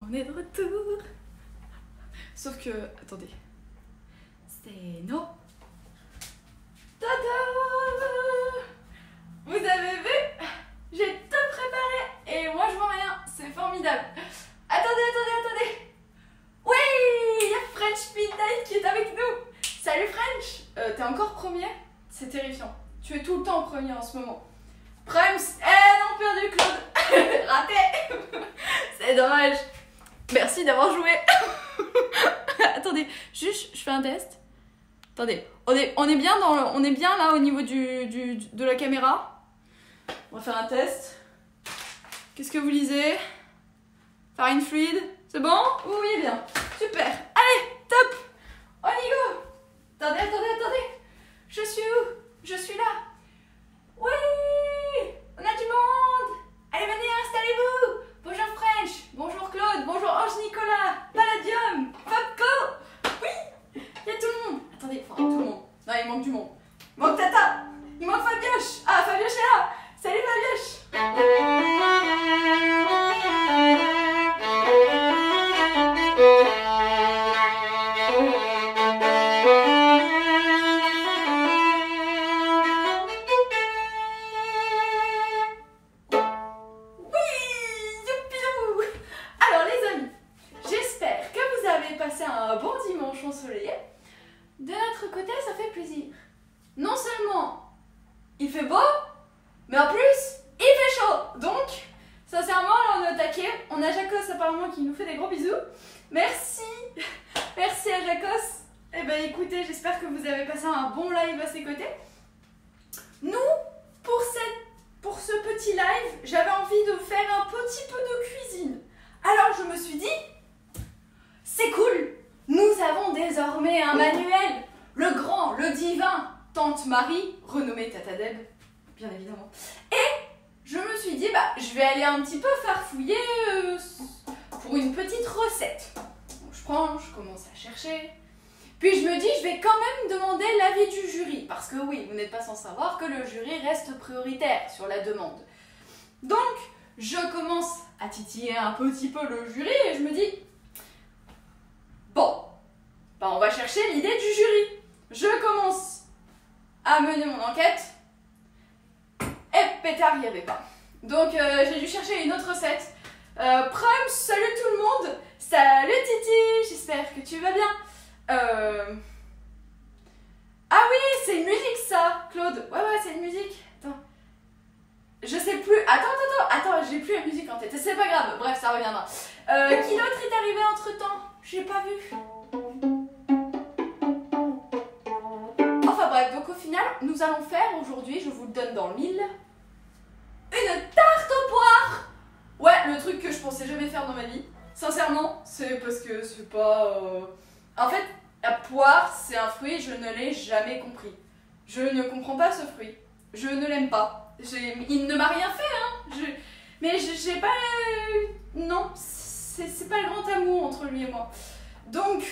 On est de retour. Sauf que, attendez. C'est no. Tada! Vous avez vu? J'ai tout préparé et moi je vois rien. C'est formidable. Attendez. Oui! Il y a French Midnight qui est avec nous. Salut French! T'es encore premier? C'est terrifiant. Tu es tout le temps premier en ce moment. Primes. Non, perdu Claude. Raté. C'est dommage. Merci d'avoir joué. Attendez, juste, je fais un test. Attendez, on est bien on est bien là au niveau de la caméra. On va faire un test. Qu'est-ce que vous lisez? Farine fluide, c'est bon? Oui, bien. Super. Allez, top. On y go. Attendez. Je suis où? Je suis là. Oui, on a du monde. Allez, venez, installez-vous. Bonjour French. Bonjour Claude. Bonjour Ange Nicolas. Palladium. Fabco. Oui, il y a tout le monde. Attendez, enfin tout le monde. Non, il manque du monde. Il manque Tata. Il manque Fabioche. Ah, Fabioche est là. Salut Fabioche. De notre côté, ça fait plaisir. Non seulement il fait beau, mais en plus, il fait chaud. Donc, sincèrement, là on est au taquet. On a Jacos apparemment qui nous fait des gros bisous. Merci. Merci à Jacos. Eh ben écoutez, j'espère que vous avez passé un bon live à ses côtés. Nous, pour ce petit live, j'avais envie de faire un petit peu de cuisine. Alors je me suis dit, c'est cool. Nous avons désormais un manuel, le grand, le divin, Tante Marie, renommée Tata Deb, bien évidemment. Et je me suis dit, je vais aller un petit peu farfouiller pour une petite recette. Donc je commence à chercher. Puis je me dis, je vais quand même demander l'avis du jury. Parce que oui, vous n'êtes pas sans savoir que le jury reste prioritaire sur la demande. Donc, je commence à titiller un petit peu le jury et je me dis... Bon, on va chercher l'idée du jury. Je commence à mener mon enquête. Et pétard, il n'y avait pas. Donc j'ai dû chercher une autre recette. Prime, salut tout le monde. Salut Titi, j'espère que tu vas bien. Ah oui, c'est une musique ça, Claude. Ouais, c'est une musique. Attends. Je sais plus. Attends, j'ai plus la musique en tête. C'est pas grave, bref, ça reviendra. Qui d'autre est arrivé entre temps? J'ai pas vu. Enfin bref, donc au final, nous allons faire aujourd'hui, je vous le donne dans le mille, une tarte aux poires. Ouais, le truc que je pensais jamais faire dans ma vie. Sincèrement, c'est parce que c'est pas... En fait, la poire, c'est un fruit, je ne l'ai jamais compris. Je ne comprends pas ce fruit. Je ne l'aime pas. Il ne m'a rien fait, hein. Mais j'ai pas... Non, c'est pas le grand amour entre lui et moi. Donc,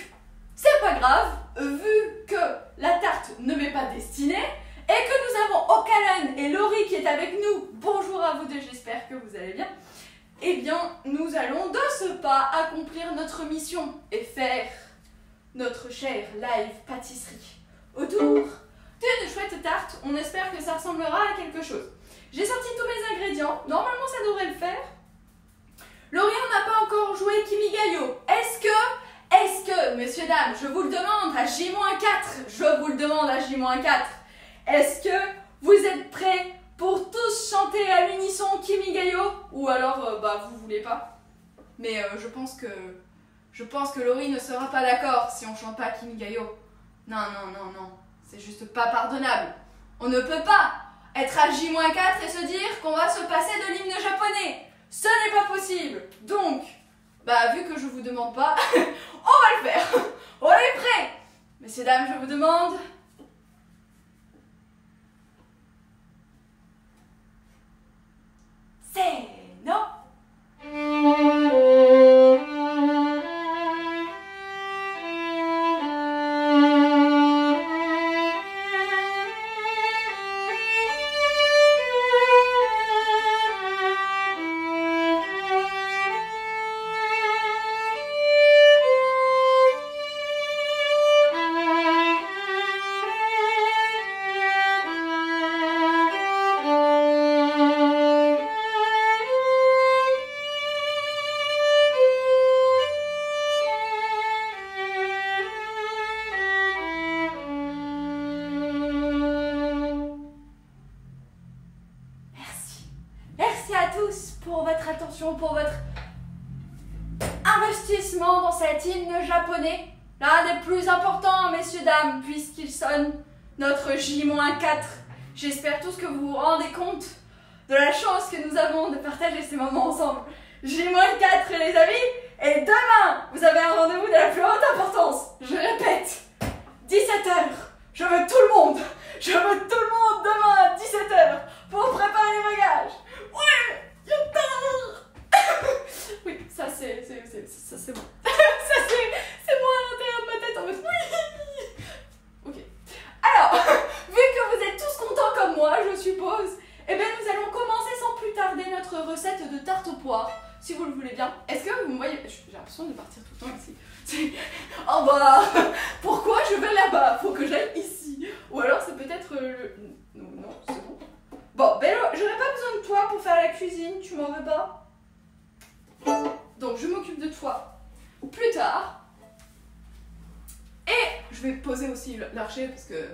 c'est pas grave, vu que la tarte ne m'est pas destinée, et que nous avons Okalan et Laurie qui est avec nous. Bonjour à vous deux, j'espère que vous allez bien. Eh bien, nous allons de ce pas accomplir notre mission et faire notre chère live pâtisserie autour d'une chouette tarte. On espère que ça ressemblera à quelque chose. J'ai sorti tous mes ingrédients, normalement ça devrait le faire. Laurie, on n'a pas encore joué Kimigayo. Est-ce que, messieurs, dames, je vous le demande à J-4, je vous le demande à J-4, est-ce que vous êtes prêts pour tous chanter à l'unisson Kimigayo? Ou alors, vous voulez pas? Mais je pense que Laurie ne sera pas d'accord si on chante pas Kimigayo. Non, c'est juste pas pardonnable. On ne peut pas être à J-4 et se dire qu'on va se passer de l'hymne japonais. Ce n'est pas possible. Donc, vu que je vous demande pas, on va le faire. On est prêts. Messieurs, dames, je vous demande... C'est non. attention pour votre investissement dans cet hymne japonais, l'un des plus importants, messieurs, dames, puisqu'il sonne notre J-4. J'espère tous que vous vous rendez compte de la chance que nous avons de partager ces moments ensemble. J-4, les amis, et demain, vous avez un rendez-vous de la plus haute importance. Je répète, 17h, je veux tout le monde. Je veux tout le monde demain à 17h pour préparer les bagages. Ouais, oui, ça c'est bon. ça c'est moi à l'intérieur de ma tête en mode oui. Ok. Alors, vu que vous êtes tous contents comme moi, je suppose, eh bien nous allons commencer sans plus tarder notre recette de tarte aux poires, si vous le voulez bien. Est-ce que vous me voyez? J'ai l'impression de partir tout le temps ici. Oh bah, pourquoi je vais là-bas? Faut que j'aille ici. Ou alors c'est peut-être le... Non, c'est bon. Bon, Bello, j'aurais pas besoin de toi pour faire la cuisine, tu m'en veux pas? Donc je m'occupe de toi plus tard. Et je vais poser aussi l'archer parce que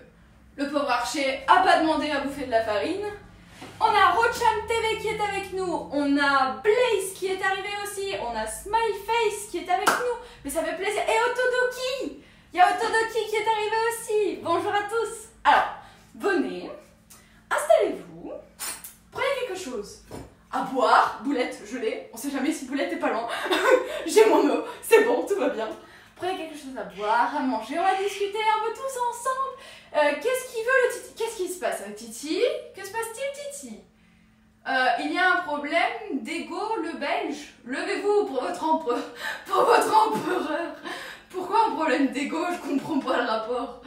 le pauvre archer a pas demandé à bouffer de la farine. On a Rocham TV qui est avec nous, on a Blaze qui est arrivé aussi, on a Smileface qui est avec nous, mais ça fait plaisir. Et Otodoki, il y a Otodoki qui est arrivé aussi. Bonjour à tous. Alors, venez, installez-vous, prenez quelque chose à boire. Boulette, je l'ai, on sait jamais si Boulette est pas loin. J'ai mon eau, c'est bon, tout va bien. Prenez quelque chose à boire, à manger, on va discuter un peu tous ensemble. Qu'est-ce qu'il veut le Titi? Qu'est-ce qui se passe avec Titi? Que se passe-t-il, Titi? Il y a un problème d'ego, le belge. Levez-vous pour votre empereur. Pourquoi un problème d'ego? Je comprends pas le rapport.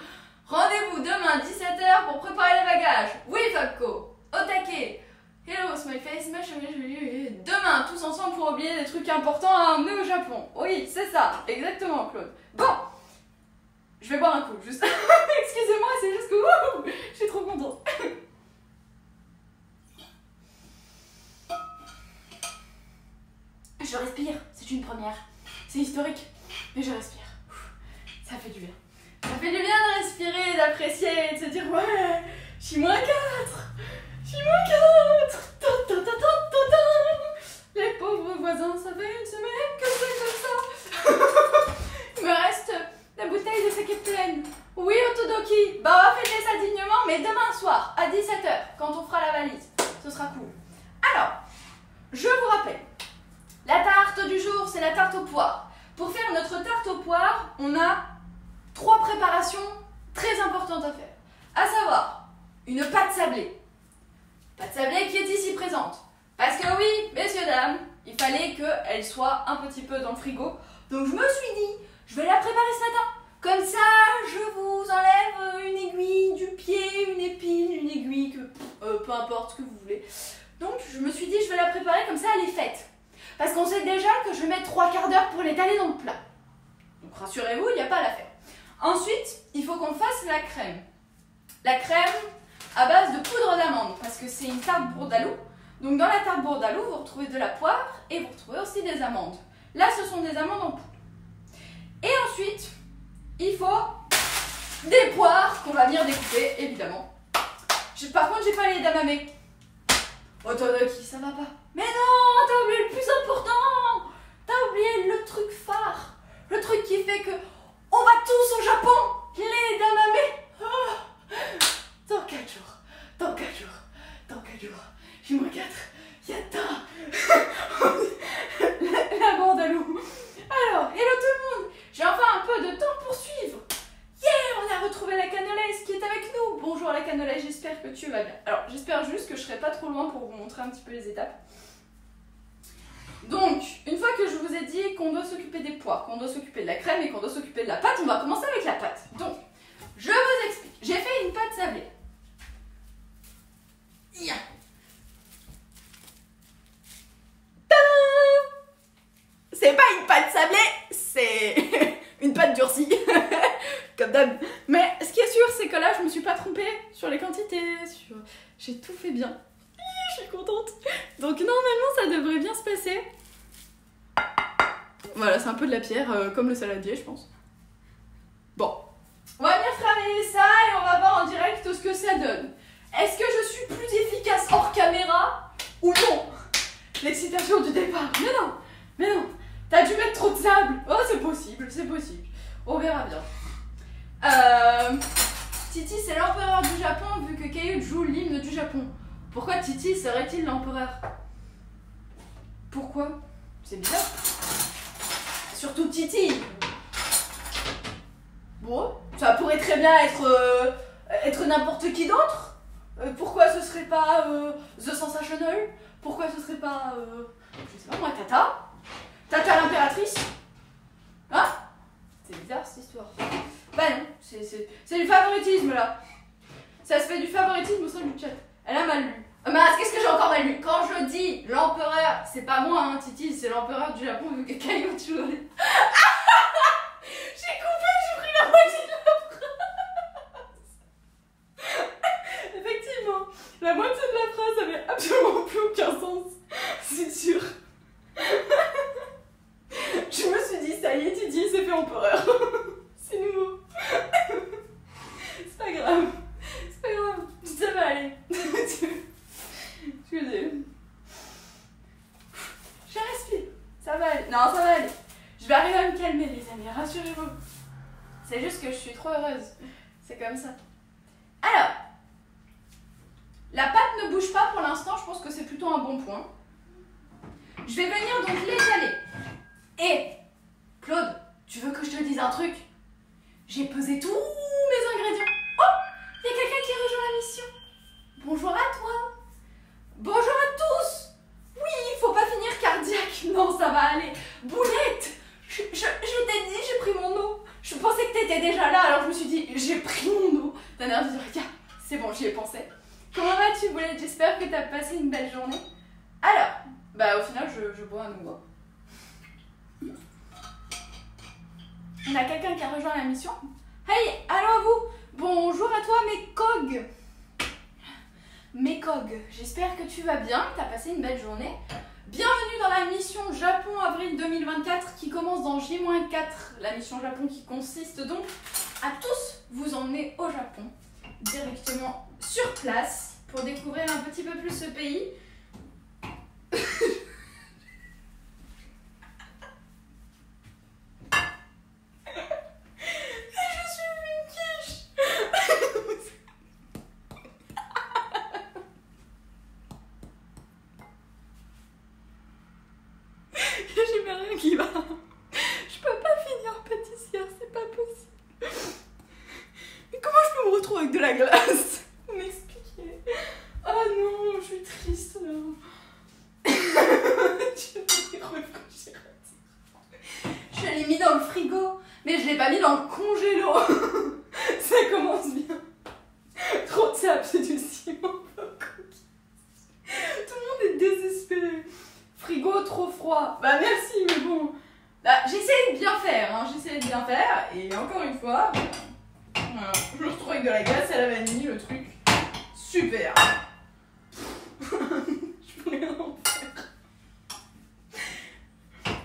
Rendez-vous demain 17h pour préparer les bagages. Oui, Fabco. Au taquet. Hello, Smileface. Demain, tous ensemble pour oublier des trucs importants à emmener au Japon. Oui, c'est ça. Exactement, Claude. Bon. Je vais boire un coup, juste. Excusez-moi, c'est juste que je suis trop contente. Je respire, c'est une première. C'est historique, mais je respire. Ça fait du bien. Ça fait du bien de respirer, d'apprécier et de se dire ouais, J-4. Les pauvres voisins, ça fait une semaine que c'est comme ça. Il me reste la bouteille de sake pleine. Oui, Otodoki, bah on va fêter ça dignement, mais demain soir, à 17h, quand on fera la valise. Ce sera cool. Alors, je vous rappelle, la tarte du jour, c'est la tarte aux poires. Pour faire notre tarte aux poires, on a 3 préparations très importantes à faire. À savoir, une pâte sablée. Pâte sablée qui est ici présente. Parce que oui, messieurs, dames, il fallait qu'elle soit un petit peu dans le frigo. Donc je me suis dit, je vais la préparer ce matin. Comme ça, je vous enlève une aiguille du pied, une épine, une aiguille, peu importe ce que vous voulez. Donc je me suis dit, je vais la préparer comme ça, elle est faite. Parce qu'on sait déjà que je vais mettre 3/4 d'heure pour l'étaler dans le plat. Donc rassurez-vous, il n'y a pas à la faire. Ensuite, il faut qu'on fasse la crème. La crème à base de poudre d'amande, parce que c'est une tarte bourdaloue. Donc dans la tarte bourdaloue, vous retrouvez de la poire et vous retrouvez aussi des amandes. Là, ce sont des amandes en poudre. Et ensuite, il faut des poires qu'on va venir découper, évidemment. Par contre, j'ai pas les damamés. Otodoki, ça va pas. Mais non, t'as oublié le plus important. T'as oublié le truc phare. Le truc qui fait que on va tous au Japon. Les damamés. Oh. Dans 4 jours. Dans 4 jours. Dans 4 jours. J-4. Yatta. La bourdaloue. Alors, hello tout le monde. J'ai enfin un peu de temps pour suivre. Yeah, on a retrouvé la cannolaise qui est avec nous. Bonjour la cannolaise, j'espère que tu vas bien. Alors, j'espère juste que je serai pas trop loin pour vous montrer un petit peu les étapes. Donc, une fois que je vous ai dit qu'on doit s'occuper des poires, qu'on doit s'occuper de la crème et qu'on doit s'occuper de la pâte, on va commencer avec la pâte. Donc, je vous explique. J'ai fait une pâte sablée. Yeah. C'est pas une pâte sablée, c'est une pâte durcie, comme d'hab. Mais ce qui est sûr, c'est que là, je me suis pas trompée sur les quantités, j'ai tout fait bien. Je suis contente. Donc normalement, ça devrait bien se passer. Voilà, c'est un peu de la pierre, comme le saladier, je pense. Bon. On va venir travailler ça et on va voir en direct ce que ça donne. Est-ce que je suis plus efficace hors caméra ou non? l'excitation du départ. Mais non, t'as dû mettre trop de sable. Oh, c'est possible. On verra bien. Titi, c'est l'empereur du Japon vu que Caillou joue l'hymne du Japon. Pourquoi Titi serait-il l'empereur? Pourquoi? C'est bizarre. Surtout Titi. Bon, ça pourrait très bien être n'importe qui d'autre. Pourquoi ce serait pas The Sensational? Pourquoi ce serait pas, je sais pas moi, Tata? Tata l'impératrice? Hein? C'est bizarre cette histoire. Bah non, c'est du favoritisme là. Ça se fait du favoritisme au sein du chat. Elle a mal lu. Mince, qu'est-ce que j'ai encore mal lu? Quand je dis l'empereur, c'est pas moi, hein, Titi, c'est l'empereur du Japon vu que Caillou tu l'as. J'ai coupé, j'ai pris la moitié de la phrase. Effectivement, la moitié de la phrase avait absolument plus aucun sens. C'est sûr. Je me suis dit, ça y est, Titi s'est fait empereur. C'est nouveau. C'est pas grave. Ça va aller. Je respire. Ça va aller. Non, ça va aller. Je vais arriver à me calmer, les amis. Rassurez-vous. C'est juste que je suis trop heureuse. C'est comme ça. Alors, la pâte ne bouge pas pour l'instant. Je pense que c'est plutôt un bon point. Je vais venir donc l'étaler. Et, Claude, tu veux que je te dise un truc? J'ai pesé tous mes ingrédients. Oh, il y a quelqu'un qui rejoint la mission. Bonjour à toi. Bonjour à tous. Oui, il faut pas finir cardiaque. Non, ça va aller. Boulette, je t'ai dit, j'ai pris mon eau. Je pensais que t'étais déjà là, alors je me suis dit, j'ai pris mon eau. T'as l'air de dire, tiens, c'est bon, j'y ai pensé. Comment vas-tu, Boulette? J'espère que t'as passé une belle journée. Alors, bah au final, je bois un eau. On a quelqu'un qui a rejoint la mission. Hey, allô à vous. Bonjour à toi, Mekog. Mekog, j'espère que tu vas bien, que tu as passé une belle journée. Bienvenue dans la mission Japon avril 2024 qui commence dans J-4. La mission Japon qui consiste donc à tous vous emmener au Japon, directement sur place, pour découvrir un petit peu plus ce pays. Qui va. Je peux pas finir pâtissière, c'est pas possible. Mais comment je peux me retrouver avec de la glace? Vous m'expliquez? Oh non, je suis triste là. Je l'ai mis dans le frigo, mais je l'ai pas mis dans le congélo. Ça commence bien. Trop de sable, c'est du ciment. Tout le monde est désespéré. Frigo trop froid. Bah merci, mais bon. Bah, j'essaie de bien faire, hein. Et encore une fois, voilà, je me retrouve avec de la glace à la vanille, le truc. Super. Je pourrais rien en faire.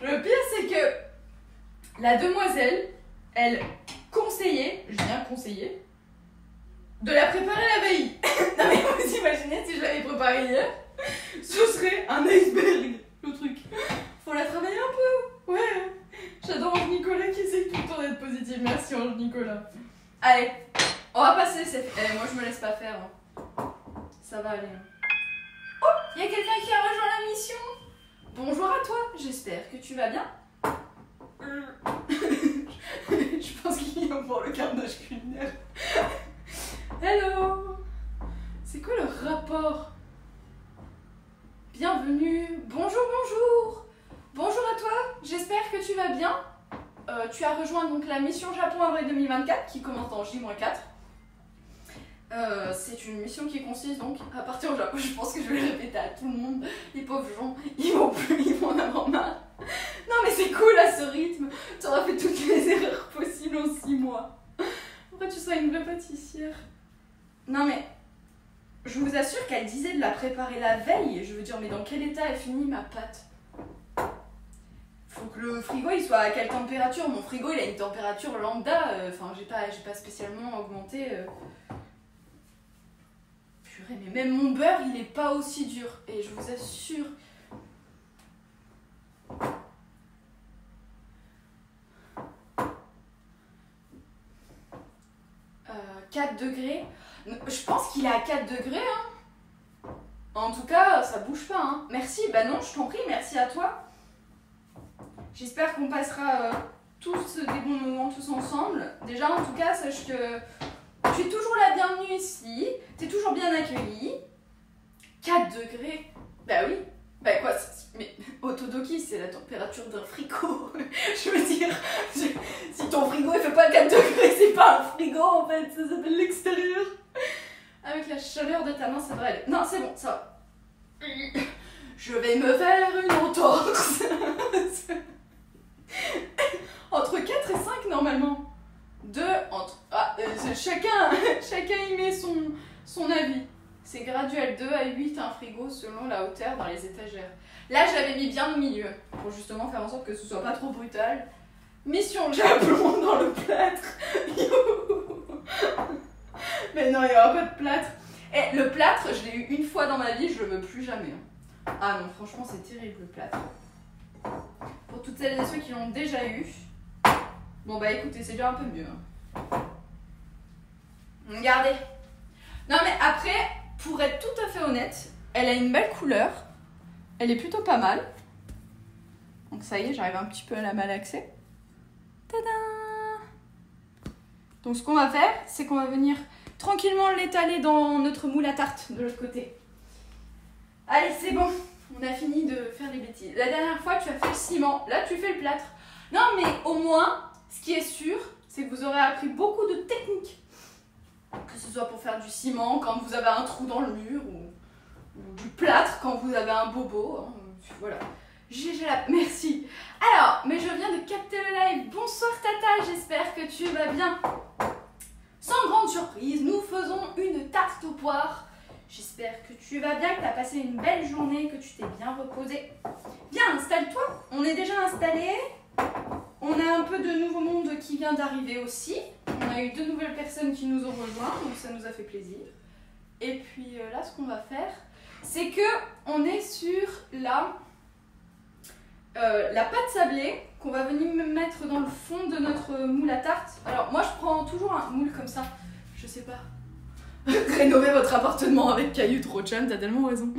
Le pire, c'est que la demoiselle, elle conseillait, je viens conseiller, de la préparer la veille. Non mais vous imaginez si je l'avais préparée hier, ce serait un iceberg. Le truc. Faut la travailler un peu. Ouais. J'adore Ange Nicolas qui essaie tout le temps d'être positive. Merci Ange Nicolas. Allez, on va passer. Moi je me laisse pas faire. Hein. Ça va aller. Oh, il y a quelqu'un qui a rejoint la mission. Bonjour à toi. J'espère que tu vas bien. Je pense qu'il va voir le carnage culinaire. Hello. C'est quoi le rapport? Bienvenue, bonjour. Bonjour à toi, j'espère que tu vas bien. Tu as rejoint donc la mission Japon avril 2024 qui commence dans J-4. C'est une mission qui consiste donc à partir au Japon. Je pense que je vais le répéter à tout le monde. Les pauvres gens, ils vont en avoir marre. Non mais c'est cool à ce rythme. Tu auras fait toutes les erreurs possibles en 6 mois. Pourquoi tu seras une vraie pâtissière? Non mais... Je vous assure qu'elle disait de la préparer la veille. Je veux dire, mais dans quel état est finie ma pâte? Faut que le frigo il soit à quelle température? Mon frigo il a une température lambda. Enfin, j'ai pas spécialement augmenté. Purée, mais même mon beurre il est pas aussi dur. Et je vous assure 4 degrés. Je pense qu'il est à 4 degrés, hein. En tout cas, ça bouge pas, hein. Merci, bah non, je t'en prie, merci à toi. J'espère qu'on passera tous des bons moments tous ensemble. Déjà, en tout cas, sache que tu es toujours la bienvenue ici. Tu es toujours bien accueillie. 4 degrés. Bah oui. Bah quoi, mais Otodoki, c'est la température d'un frigo. Je veux dire, si ton frigo il fait pas 4 degrés, c'est pas un frigo en fait, ça s'appelle l'extérieur. Avec la chaleur de ta main, ça devrait aller. Non, c'est bon, ça va. Je vais me faire une entorse. Entre 4 et 5 normalement. Chacun y met son avis. C'est graduel, 2 à 8 un frigo selon la hauteur dans les étagères. Là, je l'avais mis bien au milieu pour justement faire en sorte que ce soit pas trop brutal. Mission jablon dans le plâtre. Mais non, il n'y aura pas de plâtre. Et le plâtre, je l'ai eu une fois dans ma vie, je le veux plus jamais. Ah non, franchement, c'est terrible le plâtre. Pour toutes celles et ceux qui l'ont déjà eu. Bon bah écoutez, c'est déjà un peu mieux. Regardez. Non mais après, pour être tout à fait honnête, elle a une belle couleur. Elle est plutôt pas mal. Donc ça y est, j'arrive un petit peu à la malaxer. Tada! Donc ce qu'on va faire, c'est qu'on va venir tranquillement l'étaler dans notre moule à tarte de l'autre côté. Allez, c'est bon. On a fini de faire des bêtises. La dernière fois, tu as fait le ciment. Là, tu fais le plâtre. Non, mais au moins, ce qui est sûr, c'est que vous aurez appris beaucoup de techniques. Que ce soit pour faire du ciment quand vous avez un trou dans le mur ou du plâtre quand vous avez un bobo. Hein. Voilà. Merci. Alors, mais je viens de capter le live. Bonsoir Tata, j'espère que tu vas bien. Sans grande surprise, nous faisons une tarte aux poires. J'espère que tu vas bien, que tu as passé une belle journée, que tu t'es bien reposé. Viens, installe-toi. On est déjà installé. On a un peu de nouveau monde qui vient d'arriver aussi. On a eu 2 nouvelles personnes qui nous ont rejoints, donc ça nous a fait plaisir. Et puis là, ce qu'on va faire, c'est que on est sur la pâte sablée qu'on va venir mettre dans le fond de notre moule à tarte. Alors moi, je prends toujours un moule comme ça. Je sais pas. Rénover votre appartement avec cailloux, Rochan, t'as tellement raison.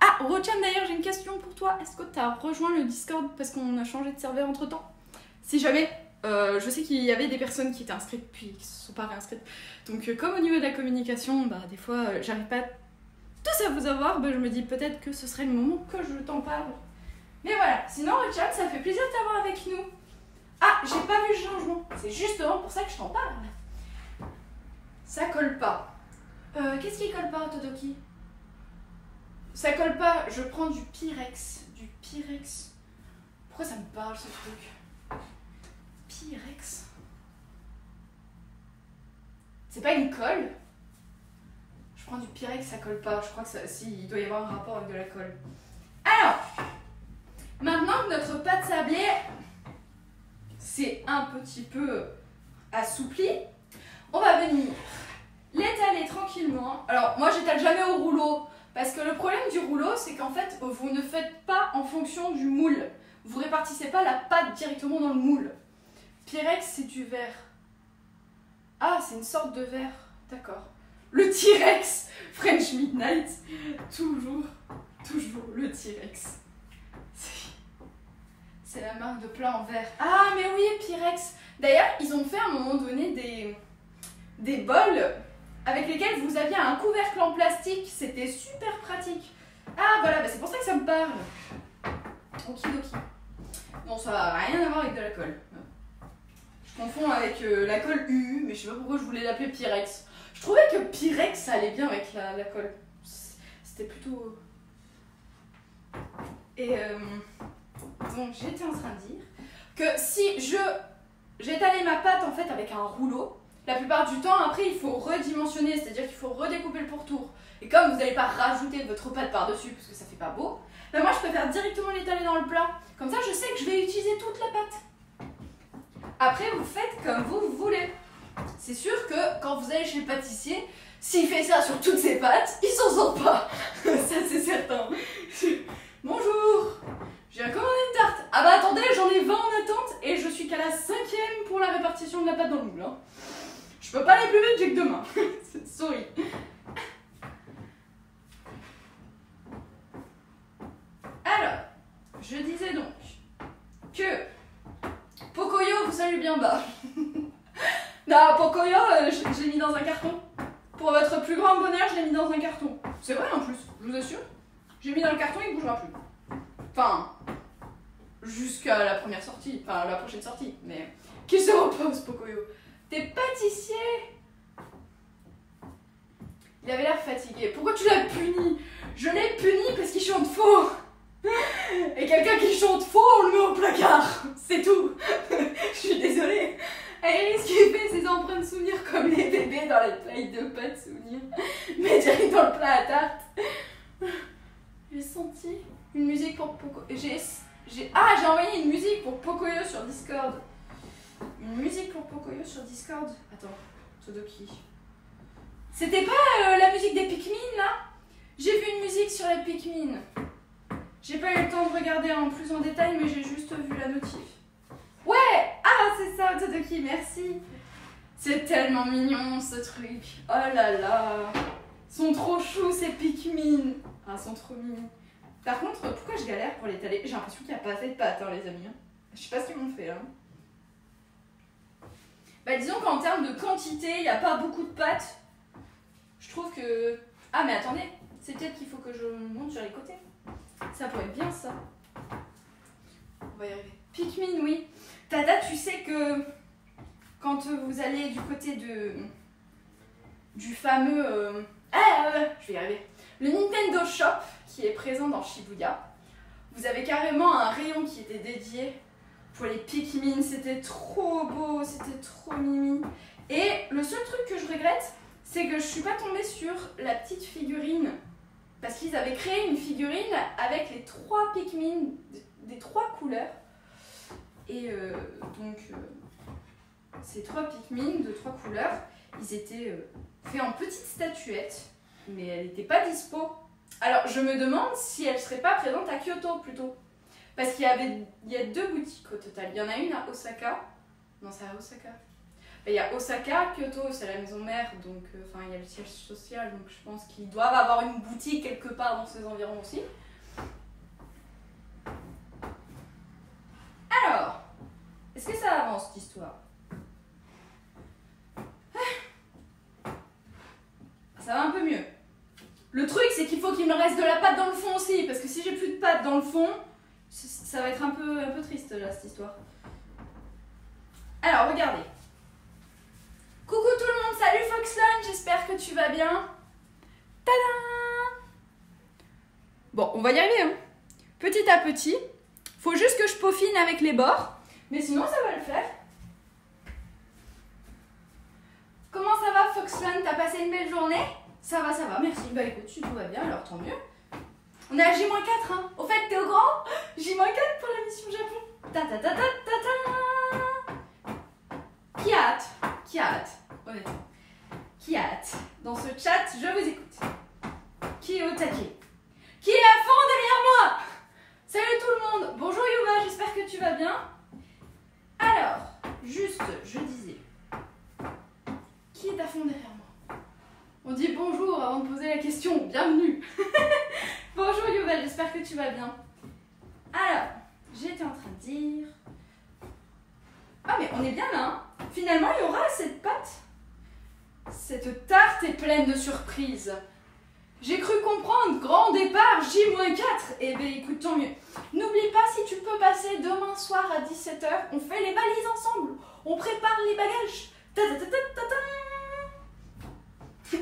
Ah, Rochan, d'ailleurs, j'ai une question pour toi. Est-ce que t'as rejoint le Discord parce qu'on a changé de serveur entre temps? Si jamais, je sais qu'il y avait des personnes qui étaient inscrites puis qui se sont pas réinscrites. Donc, comme au niveau de la communication, bah, des fois, j'arrive pas tous à vous avoir, bah, je me dis peut-être que ce serait le moment que je t'en parle. Mais voilà, sinon, Rochan, ça fait plaisir de t'avoir avec nous. Ah, j'ai pas vu le changement. C'est justement pour ça que je t'en parle. Ça colle pas. Qu'est-ce qui colle pas, Todoki? Ça colle pas, je prends du Pyrex. Du Pyrex. Pourquoi ça me parle ce truc? Pyrex. C'est pas une colle? Je prends du Pyrex, ça colle pas. Je crois que ça, si, il doit y avoir un rapport avec de la colle. Alors, maintenant que notre pâte sablée c'est un petit peu assoupli, on va venir l'étaler tranquillement. Alors moi j'étale jamais au rouleau parce que le problème du rouleau c'est qu'en fait vous ne faites pas en fonction du moule. Vous répartissez pas la pâte directement dans le moule. Pyrex c'est du verre. Ah c'est une sorte de verre, d'accord. Le T-Rex French Midnight, toujours le T-Rex. C'est la marque de plat en verre. Ah mais oui, Pyrex. D'ailleurs ils ont fait à un moment donné des bols avec lesquels vous aviez un couvercle en plastique. C'était super pratique. Ah voilà, bah, c'est pour ça que ça me parle. Okidoki. Bon, ça n'a rien à voir avec de la colle. Je confonds avec la colle UU, mais je sais pas pourquoi je voulais l'appeler Pyrex. Je trouvais que Pyrex ça allait bien avec la colle. C'était plutôt... Et donc j'étais en train de dire que si j'étalais ma pâte en fait avec un rouleau, la plupart du temps après il faut redimensionner, c'est-à-dire qu'il faut redécouper le pourtour. Et comme vous n'allez pas rajouter votre pâte par-dessus parce que ça fait pas beau, ben moi je préfère directement l'étaler dans le plat. Comme ça je sais que je vais utiliser toute la pâte. Après vous faites comme vous voulez. C'est sûr que quand vous allez chez le pâtissier, s'il fait ça sur toutes ses pâtes, il s'en sort pas. Ça c'est certain. Bonjour, j'ai commandé une tarte. Ah bah attendez, j'en ai 20 en attente et je suis qu'à la 5e pour la répartition de la pâte dans le moule. Hein. Je peux pas aller plus vite, j'ai que 2 mains. Sorry. Alors, je disais donc que Pocoyo vous salue bien bas. Non, Pocoyo, je l'ai mis dans un carton. Pour votre plus grand bonheur, je l'ai mis dans un carton. C'est vrai en plus, je vous assure. J'ai mis dans le carton, il bougera plus. Enfin, jusqu'à la première sortie, enfin la prochaine sortie. Mais qu'il se repose, Pocoyo. T'es pâtissier. Il avait l'air fatigué. Pourquoi tu l'as puni? Je l'ai puni parce qu'il chante faux. Et quelqu'un qui chante faux, on le met au placard. C'est tout. Je suis désolée. Elle risque de fait ses empreintes souvenirs comme les bébés dans les plaques de pâtes souvenirs. Mais direct dans le plat à tarte. J'ai senti une musique pour Pocoyo. J'ai envoyé une musique pour Pocoyo sur Discord. Une musique pour Pocoyo sur Discord. Attends, Todoki. C'était pas la musique des Pikmin là? J'ai vu une musique sur les Pikmin. J'ai pas eu le temps de regarder en plus en détail, mais j'ai juste vu la notif. Ouais! Ah, c'est ça, Todoki, merci. C'est tellement mignon ce truc. Oh là là. Ils sont trop choux ces Pikmin. Ah, ils sont trop mignons. Par contre, pourquoi je galère pour l'étaler? J'ai l'impression qu'il n'y a pas assez de pâtes, hein, les amis. Je sais pas ce qu'ils m'ont fait là. Bah, disons qu'en termes de quantité, il n'y a pas beaucoup de pâtes. Je trouve que... Ah, mais attendez. C'est peut-être qu'il faut que je monte sur les côtés. Ça pourrait être bien, ça. On va y arriver. Pikmin, oui. Tada, tu sais que quand vous allez du côté du fameux... je vais y arriver. Le Nintendo Shop, qui est présent dans Shibuya, vous avez carrément un rayon qui était dédié pour les Pikmin. C'était trop beau, c'était trop mimi. Et le seul truc que je regrette, c'est que je suis pas tombée sur la petite figurine. Parce qu'ils avaient créé une figurine avec les 3 Pikmin des 3 couleurs. Et donc, ces 3 Pikmin de 3 couleurs, ils étaient faits en petites statuettes, mais elle n'était pas dispo. Alors, je me demande si elle ne serait pas présente à Kyoto plutôt. Parce qu'il y a 2 boutiques au total. Il y en a une à Osaka. Non, c'est à Osaka. Il y a Osaka, Kyoto, c'est la maison mère, donc il y a le siège social, donc je pense qu'ils doivent avoir une boutique quelque part dans ces environs aussi. Alors, est-ce que ça avance cette histoire? Ça va un peu mieux. Le truc, c'est qu'il faut qu'il me reste de la pâte dans le fond aussi, parce que si j'ai plus de pâte dans le fond, ça va être un peu triste là, cette histoire. Alors, regardez. Coucou tout le monde, salut Foxlon, j'espère que tu vas bien. Tadam! Bon, on va y arriver, hein. Petit à petit. Faut juste que je peaufine avec les bords, mais sinon ça va le faire. Comment ça va Foxlon? T'as passé une belle journée? Ça va, merci. Bah écoute, si tout va bien, alors tant mieux. On est à J-4, hein. Au fait, t'es au grand? J-4 pour la mission Japon. Qui a hâte? Qui a hâte? Honnêtement. Qui a hâte? Dans ce chat, je vous écoute. Qui est au taquet? Qui est à fond derrière moi? Salut tout le monde. Bonjour Yuva, j'espère que tu vas bien. Alors, juste, je disais. Qui est à fond derrière moi? On dit bonjour avant de poser la question. Bienvenue. Bonjour Yuva, j'espère que tu vas bien. Alors, j'étais en train de dire... Ah mais on est bien là, hein. Finalement, il y aura cette pâte. Cette tarte est pleine de surprises. J'ai cru comprendre, grand départ, J-4. Eh bien, écoute, tant mieux. N'oublie pas, si tu peux passer demain soir à 17 h, on fait les valises ensemble. On prépare les bagages.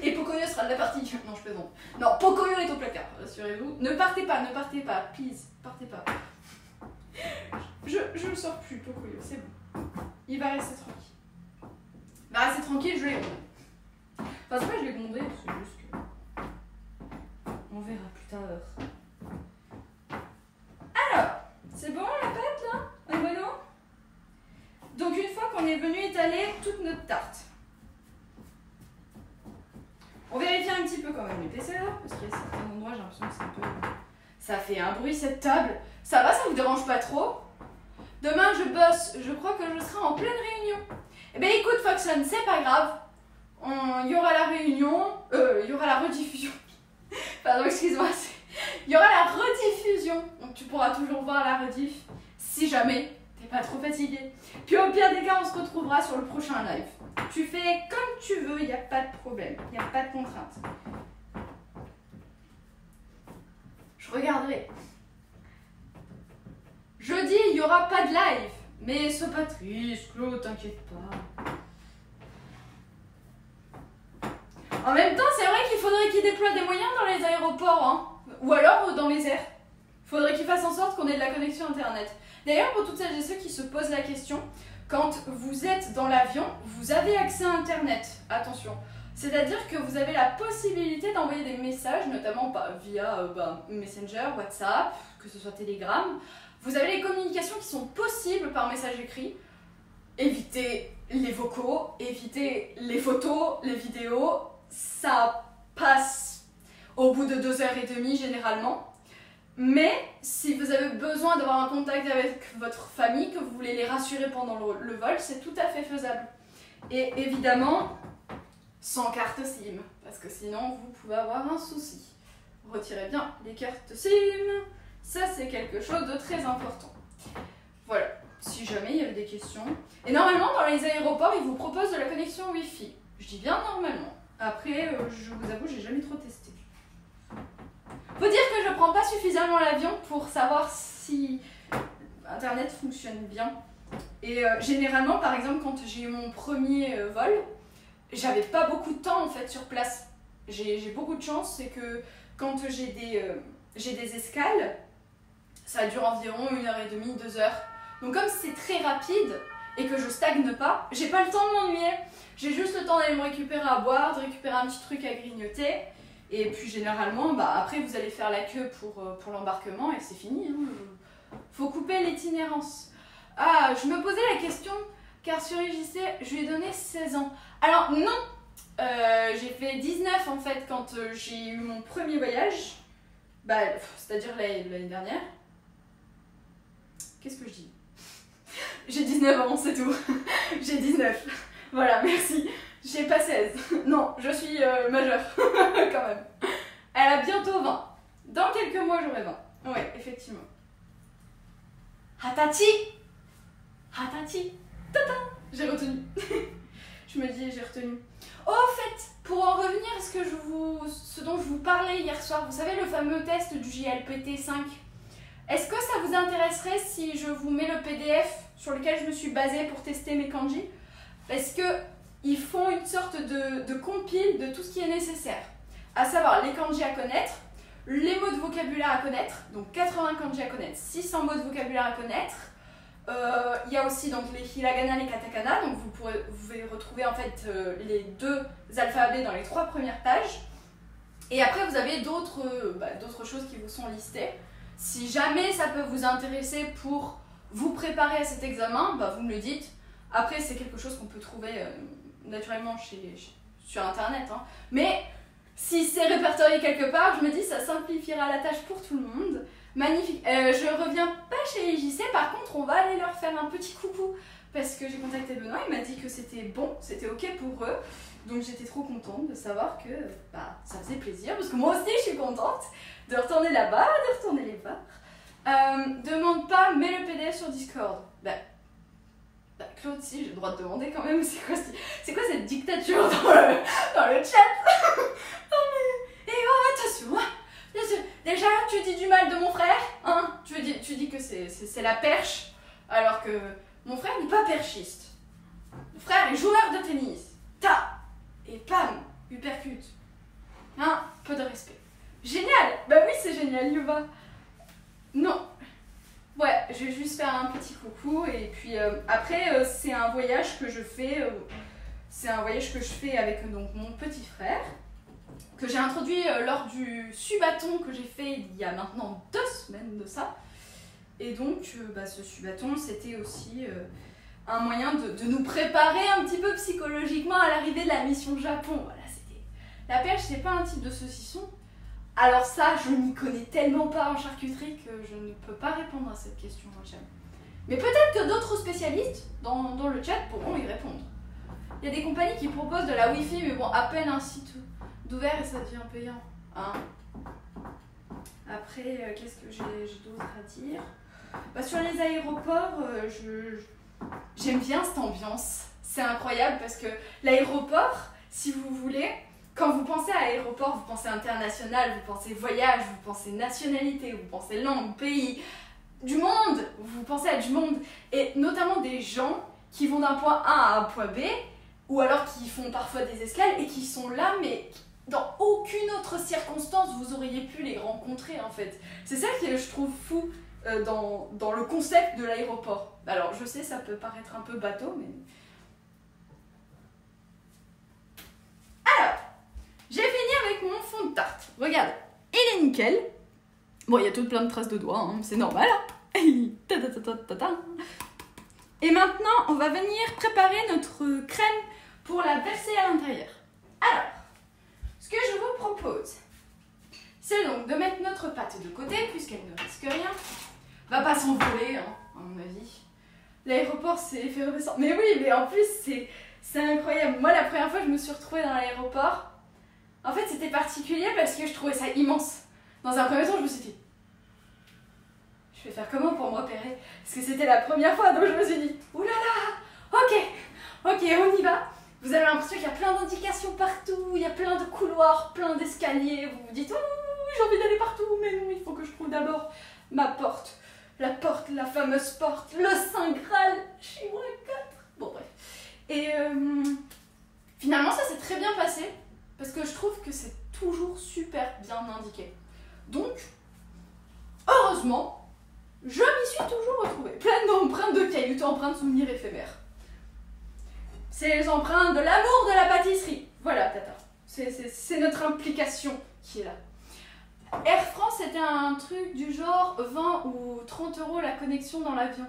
Et Pocoyo sera de la partie. Non, je plaisante. Non, Pocoyo est au placard, rassurez-vous. Ne partez pas, please. Partez pas. Je le sors plus, Pocoyo, c'est bon. Il va rester tranquille. Il va rester tranquille, je l'ai grondé. Enfin, c'est pas que je l'ai grondé, c'est juste que... On verra plus tard. Alors, c'est bon la pâte là? Un bueno? Donc une fois qu'on est venu étaler toute notre tarte, on vérifie un petit peu quand même l'épaisseur, parce qu'il y a certains endroits, j'ai l'impression que c'est un peu... Ça fait un bruit cette table. Ça va, ça vous dérange pas trop? Demain je bosse, je crois que je serai en pleine réunion. Eh ben écoute Foxon, c'est pas grave. il y aura la réunion, il y aura la rediffusion. Pardon, excuse-moi. Il y aura la rediffusion. Donc tu pourras toujours voir la rediff si jamais t'es pas trop fatigué. Puis au pire des cas, on se retrouvera sur le prochain live. Tu fais comme tu veux, il n'y a pas de problème, il n'y a pas de contrainte. Je regarderai. Jeudi, il n'y aura pas de live. Mais sois pas triste, Claude, t'inquiète pas. En même temps, c'est vrai qu'il faudrait qu'ils déploient des moyens dans les aéroports, hein. Ou alors dans les airs. Il faudrait qu'ils fassent en sorte qu'on ait de la connexion internet. D'ailleurs, pour toutes celles et ceux qui se posent la question, quand vous êtes dans l'avion, vous avez accès à internet. Attention. C'est-à-dire que vous avez la possibilité d'envoyer des messages, notamment via Messenger, WhatsApp, que ce soit Telegram. Vous avez les communications qui sont possibles par message écrit. Évitez les vocaux, évitez les photos, les vidéos. Ça passe au bout de 2h30 généralement. Mais si vous avez besoin d'avoir un contact avec votre famille, que vous voulez les rassurer pendant le vol, c'est tout à fait faisable. Et évidemment, sans carte SIM, parce que sinon vous pouvez avoir un souci. Retirez bien les cartes SIM, ça c'est quelque chose de très important. Voilà, si jamais il y avait des questions. Et normalement dans les aéroports, ils vous proposent de la connexion Wi-Fi. Je dis bien normalement. Après, je vous avoue, j'ai jamais trop testé. Faut dire que je prends pas suffisamment l'avion pour savoir si Internet fonctionne bien. Et généralement, par exemple, quand j'ai eu mon premier vol, j'avais pas beaucoup de temps en fait sur place. J'ai beaucoup de chance, c'est que quand j'ai des escales, ça dure environ 1h30, 2h. Donc comme c'est très rapide et que je stagne pas, j'ai pas le temps de m'ennuyer. J'ai juste le temps d'aller me récupérer à boire, de récupérer un petit truc à grignoter. Et puis généralement, après vous allez faire la queue pour l'embarquement et c'est fini. Hein. Faut couper l'itinérance. Ah, je me posais la question, car sur UJC, je lui ai donné 16 ans. Alors non, j'ai fait 19 en fait quand j'ai eu mon premier voyage. C'est-à-dire l'année dernière. Qu'est-ce que je dis? J'ai 19 ans, c'est tout. J'ai 19. Voilà, merci. J'ai pas 16. Non, je suis majeure, quand même. Elle a bientôt 20. Dans quelques mois, j'aurai 20. Ouais, effectivement. Hatati. Hatati. Tata. J'ai retenu. Je me dis, j'ai retenu. Oh, au fait, pour en revenir à ce dont je vous parlais hier soir, vous savez, le fameux test du JLPT 5. Est-ce que ça vous intéresserait si je vous mets le PDF sur lequel je me suis basée pour tester mes kanji? Parce que ils font une sorte de compile de tout ce qui est nécessaire. À savoir les kanji à connaître, les mots de vocabulaire à connaître, donc 80 kanji à connaître, 600 mots de vocabulaire à connaître. Il y a aussi donc les hiragana, les katakana, donc vous pouvez retrouver en fait les deux alphabets dans les 3 premières pages. Et après vous avez d'autres choses qui vous sont listées. Si jamais ça peut vous intéresser pour vous préparer à cet examen, vous me le dites. Après c'est quelque chose qu'on peut trouver naturellement sur internet. Hein. Mais si c'est répertorié quelque part, je me dis ça simplifiera la tâche pour tout le monde. Magnifique. Je reviens pas chez JC, par contre on va aller leur faire un petit coucou parce que j'ai contacté Benoît, il m'a dit que c'était bon, c'était ok pour eux. Donc j'étais trop contente de savoir que ça faisait plaisir, parce que moi aussi je suis contente de retourner là-bas, de retourner les bars. Demande pas, mets le PDF sur Discord. Claude, si, j'ai le droit de demander quand même, c'est quoi cette dictature dans le chat? Non mais, attention, hein. Déjà tu dis du mal de mon frère, hein. Tu dis que c'est la perche, alors que mon frère n'est pas perchiste. Mon frère est joueur de tennis. Et pam, uppercut. Hein, peu de respect. Génial. Bah oui, c'est génial, Yuba. Non. Ouais, je vais juste faire un petit coucou et puis après c'est un voyage que je fais. C'est un voyage que je fais avec donc mon petit frère que j'ai introduit lors du subathon que j'ai fait il y a maintenant 2 semaines de ça. Et donc ce subathon c'était aussi un moyen de nous préparer un petit peu psychologiquement à l'arrivée de la mission Japon. Voilà, la perche, c'est pas un type de saucisson. Alors ça, je n'y connais tellement pas en charcuterie que je ne peux pas répondre à cette question, Rochelle. Mais peut-être que d'autres spécialistes dans le chat pourront y répondre. Il y a des compagnies qui proposent de la Wi-Fi, mais bon, à peine un site d'ouvert et ça devient payant. Hein. Après, qu'est-ce que j'ai d'autre à dire? Bah, sur les aéroports, j'aime bien cette ambiance. C'est incroyable parce que l'aéroport, si vous voulez, quand vous pensez à aéroport, vous pensez international, vous pensez voyage, vous pensez nationalité, vous pensez langue, pays, du monde, vous pensez à du monde. Et notamment des gens qui vont d'un point A à un point B, ou alors qui font parfois des escales et qui sont là, mais dans aucune autre circonstance vous auriez pu les rencontrer en fait. C'est ça que je trouve fou dans le concept de l'aéroport. Alors je sais, ça peut paraître un peu bateau, mais... Alors, j'ai fini avec mon fond de tarte. Regarde, il est nickel. Bon, il y a tout plein de traces de doigts, hein, c'est normal. Hein. Et maintenant, on va venir préparer notre crème pour la verser à l'intérieur. Alors, ce que je vous propose, c'est donc de mettre notre pâte de côté, puisqu'elle ne risque rien. Va pas s'envoler, hein, à mon avis. L'aéroport, c'est effervescent. Mais oui, mais en plus, c'est incroyable. Moi, la première fois que je me suis retrouvée dans l'aéroport, en fait, c'était particulier parce que je trouvais ça immense. Dans un premier temps, je me suis dit, je vais faire comment pour me repérer? Parce que c'était la première fois, donc je me suis dit, oulala, ok, on y va. Vous avez l'impression qu'il y a plein d'indications partout, il y a plein de couloirs, plein d'escaliers. Vous vous dites, j'ai envie d'aller partout, mais non, il faut que je trouve d'abord ma porte. La fameuse porte, le Saint Graal, chez moi 4. Bon, bref. Et finalement, ça s'est très bien passé, parce que je trouve que c'est toujours super bien indiqué. Donc, heureusement, je m'y suis toujours retrouvée. Pleine d'empreintes de cailloux, empreintes de souvenirs éphémères. C'est les empreintes de l'amour de la pâtisserie. Voilà, tata. C'est notre implication qui est là. Air France, c'était un truc du genre 20 ou 30 € la connexion dans l'avion.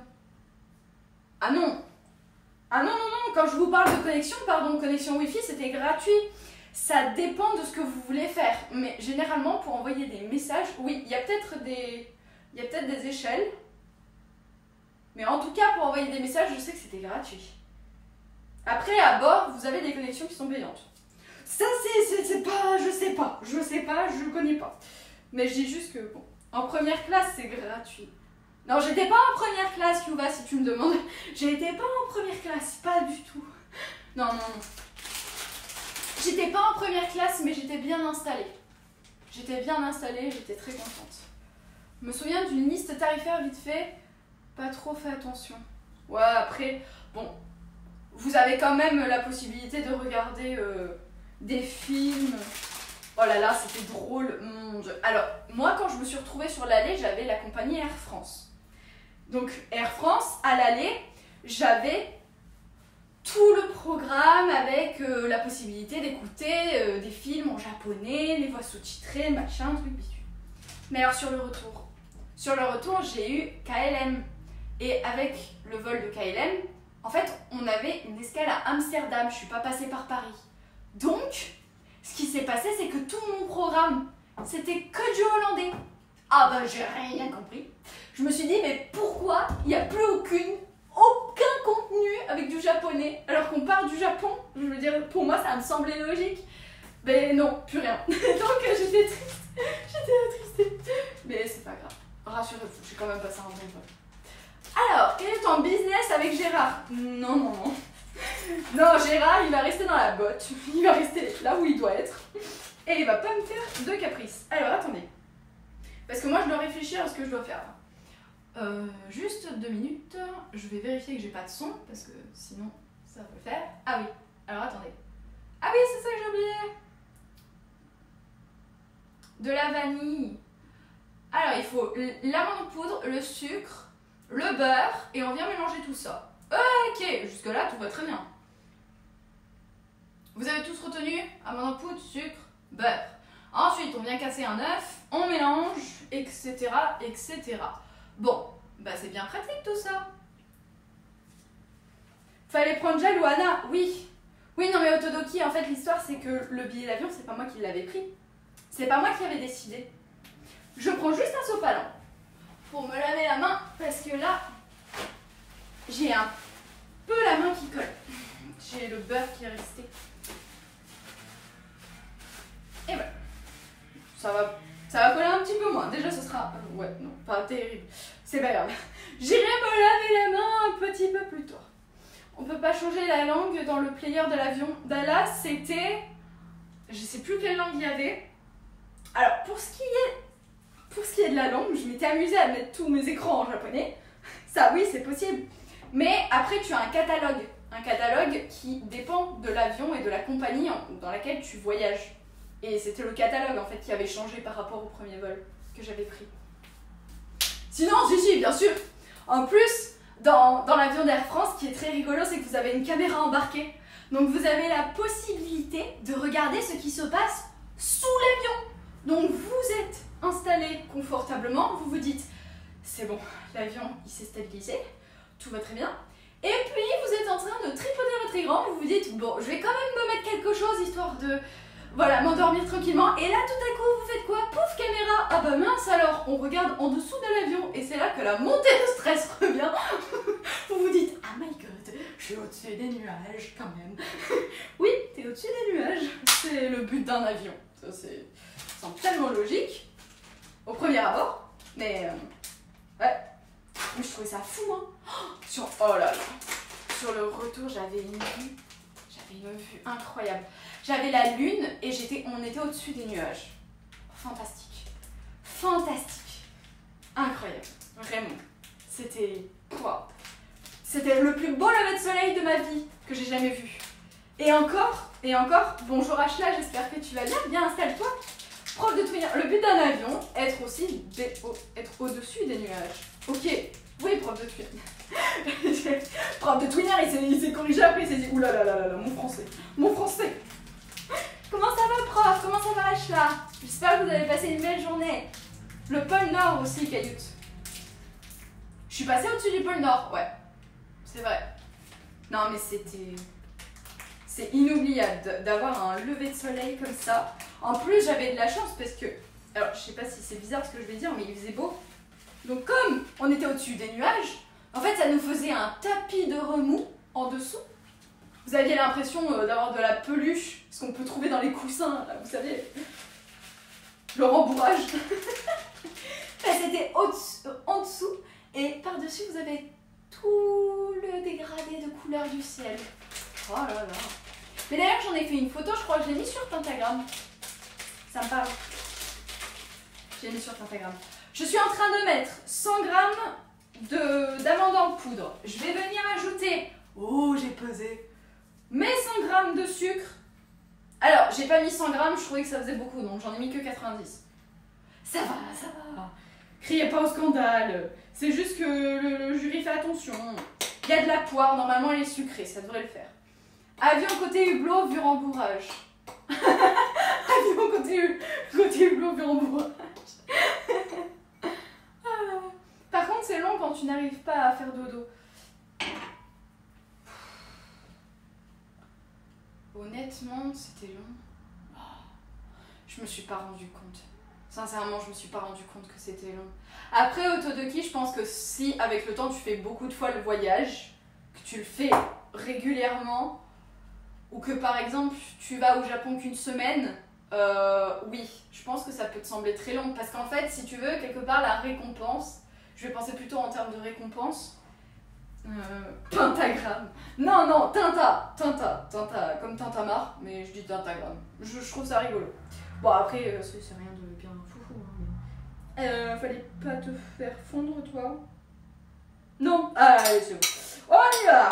Ah non! Ah non, quand je vous parle de connexion, pardon, connexion Wi-Fi, c'était gratuit. Ça dépend de ce que vous voulez faire. Mais généralement, pour envoyer des messages, oui, il y a peut-être des échelles. Mais en tout cas, pour envoyer des messages, je sais que c'était gratuit. Après, à bord, vous avez des connexions qui sont payantes. Ça, c'est pas... Je sais pas, je connais pas. Mais je dis juste que, bon, en première classe, c'est gratuit. Non, j'étais pas en première classe, Yuva, si tu me demandes. J'étais pas en première classe, pas du tout. Non. J'étais pas en première classe, mais j'étais bien installée. J'étais très contente. Je me souviens d'une liste tarifaire vite fait, pas trop fait attention. Ouais, après, bon, vous avez quand même la possibilité de regarder des films. Oh là là, c'était drôle, mon Dieu. Alors, moi, quand je me suis retrouvée sur l'allée, j'avais la compagnie Air France. Donc, Air France, à l'allée, j'avais tout le programme avec la possibilité d'écouter des films en japonais, les voix sous-titrées, machin, truc, bitu. Mais alors, sur le retour, j'ai eu KLM. Et avec le vol de KLM, en fait, on avait une escale à Amsterdam. Je suis pas passée par Paris. Donc, ce qui s'est passé, c'est que tout mon programme, c'était que du hollandais. Ah bah, j'ai rien compris. Je me suis dit, mais pourquoi il n'y a plus aucun contenu avec du japonais, alors qu'on part du Japon? Je veux dire, pour moi, ça me semblait logique. Mais non, plus rien. Donc, j'étais triste. J'étais attristée. Mais c'est pas grave. Rassurez-vous, j'ai quand même passé un bon vol. Alors, quel est ton business avec Gérard? Non. Non, Gérard, il va rester dans la botte. Il va rester là où il doit être. Et il va pas me faire de caprice. Alors, attendez. Parce que moi, je dois réfléchir à ce que je dois faire. Juste 2 minutes. Je vais vérifier que j'ai pas de son. Parce que sinon, ça va le faire. Ah oui. Alors, attendez. Ah oui, c'est ça que j'ai oublié. De la vanille. Alors, il faut l'amande en poudre, le sucre, le beurre. Et on vient mélanger tout ça. Ok, jusque-là, tout va très bien. Vous avez tous retenu? Amande en poudre, sucre, beurre. Ensuite, on vient casser un œuf, on mélange, etc. Bon, bah c'est bien pratique tout ça. Fallait prendre gel ou Anna? Oui. Oui, non mais Otodoki, en fait, l'histoire, c'est que le billet d'avion, c'est pas moi qui l'avais pris. C'est pas moi qui avais décidé. Je prends juste un sopalin pour me laver la main, parce que là, j'ai un peu la main qui colle. j'ai le beurre qui est resté. Et voilà. Ça va coller un petit peu moins. Déjà, ce sera... ouais, non, pas terrible. C'est pas grave. J'irai me laver la main un petit peu plus tard. On peut pas changer la langue dans le player de l'avion. Là, c'était... je sais plus quelle langue il y avait. Alors, pour ce qui est de la langue, je m'étais amusée à mettre tous mes écrans en japonais. Ça, oui, c'est possible. Mais après, tu as un catalogue. Un catalogue qui dépend de l'avion et de la compagnie dans laquelle tu voyages. Et c'était le catalogue, en fait, qui avait changé par rapport au premier vol que j'avais pris. Sinon, si, bien sûr. En plus, dans l'avion d'Air France, ce qui est très rigolo, c'est que vous avez une caméra embarquée. Donc, vous avez la possibilité de regarder ce qui se passe sous l'avion. Donc, vous êtes installé confortablement. Vous vous dites, c'est bon, l'avion, il s'est stabilisé. Tout va très bien. Et puis, vous êtes en train de tripoter votre écran. Vous vous dites, bon, je vais quand même me mettre quelque chose, histoire de... voilà, m'endormir tranquillement. Et là, tout à coup, vous faites quoi? Pouf, caméra. Ah bah mince alors, on regarde en dessous de l'avion. Et c'est là que la montée de stress revient. Vous vous dites, ah my god, je suis au-dessus des nuages quand même. Oui, t'es au-dessus des nuages. C'est le but d'un avion. Ça, semble tellement logique. Au premier abord. Mais, ouais. Mais je trouvais ça fou, hein. Oh là là. Sur le retour, j'avais une vue incroyable. J'avais la lune et on était au-dessus des nuages. Fantastique. Fantastique. Incroyable. Vraiment. C'était... wow. C'était le plus beau lever de soleil de ma vie que j'ai jamais vu. Et encore, bonjour Ashla, j'espère que tu vas bien. Bien, installe-toi. Prof de twinner. Le but d'un avion, être au-dessus des nuages. Ok. Oui, prof de twinner. Prof de twinner, il s'est corrigé après, il s'est dit oulala, mon français. Comment ça va, prof? Comment ça va, Ashla? J'espère que vous avez passé une belle journée. Le pôle Nord aussi, Cailloute. Je suis passée au-dessus du pôle Nord, ouais. C'est vrai. Non, mais c'est inoubliable d'avoir un lever de soleil comme ça. En plus, j'avais de la chance parce que... alors, je sais pas si c'est bizarre ce que je vais dire, mais il faisait beau. Donc, comme on était au-dessus des nuages, en fait, ça nous faisait un tapis de remous en dessous. Vous aviez l'impression d'avoir de la peluche, ce qu'on peut trouver dans les coussins, là, vous savez, le rembourrage. C'était en dessous, et par-dessus, vous avez tout le dégradé de couleur du ciel. Oh là là. Mais d'ailleurs, j'en ai fait une photo, je crois que je l'ai mis sur Pentagram. Ça me parle. Je l'ai mis sur Pentagram. Je suis en train de mettre 100 g d'amandes en poudre. Je vais venir ajouter... oh, j'ai pesé. Mes 100 g de sucre. Alors, j'ai pas mis 100 g, je trouvais que ça faisait beaucoup, donc j'en ai mis que 90. Ça va. Criez pas au scandale. C'est juste que le jury fait attention. Il y a de la poire, normalement elle est sucrée, ça devrait le faire. Avion côté hublot, vu rembourrage. Avion côté hublot, vu rembourrage. Par contre, c'est long quand tu n'arrives pas à faire dodo. Honnêtement, c'était long. Je me suis pas rendu compte. Sincèrement, je me suis pas rendu compte que c'était long. Après, Otodoki, je pense que si, avec le temps, tu fais beaucoup de fois le voyage, que tu le fais régulièrement, ou que par exemple, tu vas au Japon qu'une semaine, oui, je pense que ça peut te sembler très long. Parce qu'en fait, si tu veux, quelque part, la récompense, je vais penser plutôt en termes de récompense. Pentagramme. Non, Tinta, comme Tintamarre, mais je dis Tintagramme. Je trouve ça rigolo. Bon, après, c'est rien de bien foufou. Hein, fallait pas te faire fondre, toi? Non. Allez, c'est bon. On y va.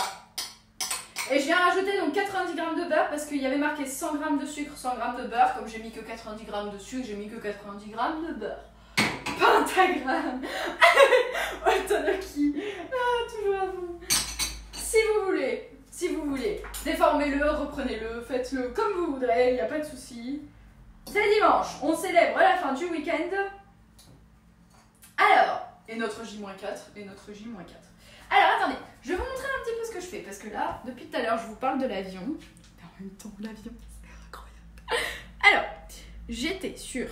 Et je viens rajouter donc 90 g de beurre parce qu'il y avait marqué 100 g de sucre, 100 g de beurre. Comme j'ai mis que 90 g de sucre, j'ai mis que 90 g de beurre. Pentagramme. Otodoki. Toujours à vous. Si vous voulez, déformez-le, reprenez-le, faites-le comme vous voudrez, il n'y a pas de souci. C'est dimanche, on célèbre la fin du week-end. Alors, et notre J-4, Alors, attendez, je vais vous montrer un petit peu ce que je fais, parce que là, depuis tout à l'heure, je vous parle de l'avion. Mais en même temps, l'avion, c'est incroyable. Alors, j'étais sur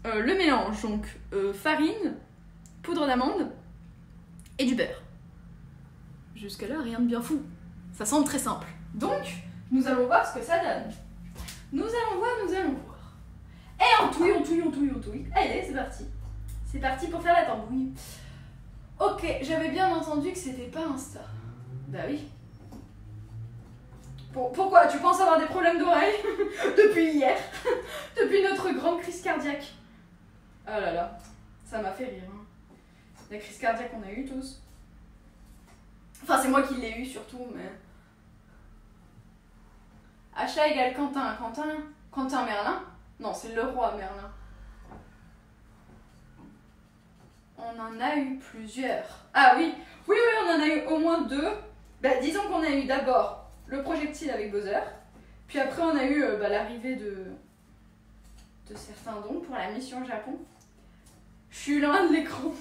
le mélange, donc farine, poudre d'amande et du beurre. Jusque-là, rien de bien fou. Ça semble très simple. Donc, Nous allons voir ce que ça donne. Nous allons voir, nous allons voir. Et on touille, on touille, on touille, on touille. Allez, c'est parti. C'est parti pour faire la tambouille. Ok, j'avais bien entendu que c'était pas Insta. Bah oui. Pourquoi? Tu penses avoir des problèmes d'oreille? Depuis hier. Depuis notre grande crise cardiaque. Oh là là, ça m'a fait rire. Hein. La crise cardiaque qu'on a eue tous. Enfin, c'est moi qui l'ai eue surtout, mais... Achat égale Quentin. Quentin Merlin? Non, c'est le roi Merlin. On en a eu plusieurs. Ah oui, oui, on en a eu au moins 2. Bah, disons qu'on a eu d'abord le projectile avec Bowser. Puis après, on a eu l'arrivée de certains dons pour la mission Japon. Je suis loin de l'écran.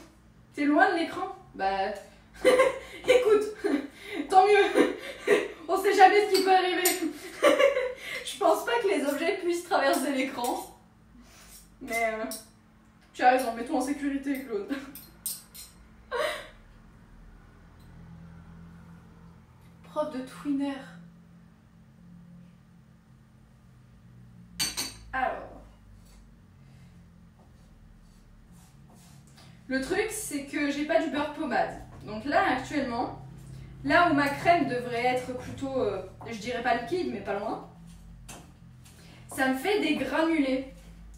T'es loin de l'écran? Bah, écoute, tant mieux. On sait jamais ce qui peut arriver. Je pense pas que les objets puissent traverser l'écran. Mais tu as raison, mets-toi en sécurité, Claude. Prof de Twinner. Alors. Le truc, c'est que j'ai pas du beurre pommade. Donc là, actuellement, là où ma crème devrait être plutôt, je dirais pas liquide, mais pas loin, ça me fait des granulés.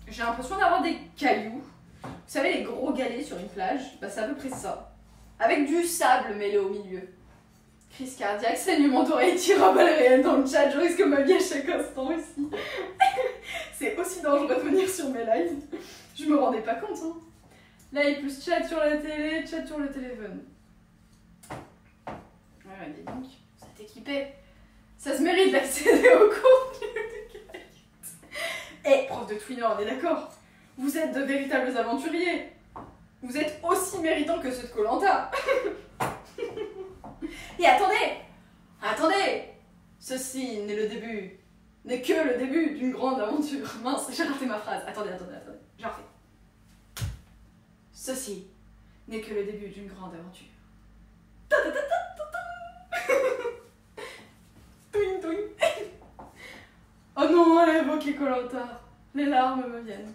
J'ai l'impression d'avoir des cailloux. Vous savez, les gros galets sur une plage, bah, c'est à peu près ça. Avec du sable mêlé au milieu. Crise cardiaque, saignement d'oreille, tir à balles réelles dans le chat, je risque ma vie à chaque instant ici. C'est aussi dangereux de venir sur mes lives. Je me rendais pas compte. Hein. Live plus chat sur la télé, chat sur le téléphone. Ouais, dis donc, ça t'équipait. Ça se mérite d'accéder au contenu de Kayut. Eh, prof de Twinner, on est d'accord. Vous êtes de véritables aventuriers. Vous êtes aussi méritants que ceux de Koh-Lanta. Et attendez, ceci n'est le début, n'est que le début d'une grande aventure. Mince, j'ai raté ma phrase. Attendez, j'en refais. Ceci n'est que le début d'une grande aventure. Touing, touing. Oh non, elle a évoqué Koh-Lanta. Les larmes me viennent.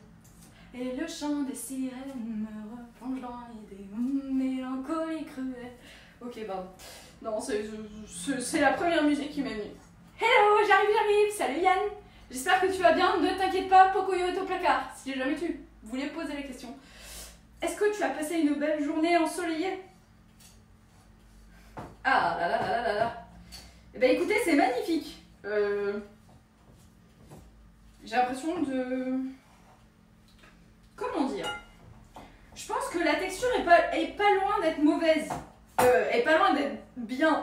Et le chant des sirènes me replonge dans l'idée mélancolie cruelle. Ok, pardon. Non, c'est la première musique qui m'est venue. Hello, j'arrive. Salut Yann. J'espère que tu vas bien. Ne t'inquiète pas, Pocoyo est au placard. Si jamais tu voulais poser la question. Est-ce que tu as passé une belle journée ensoleillée? Ah là là là là là. Eh ben écoutez, c'est magnifique. J'ai l'impression de... Comment dire? Je pense que la texture est pas loin d'être mauvaise. Est pas loin d'être bien.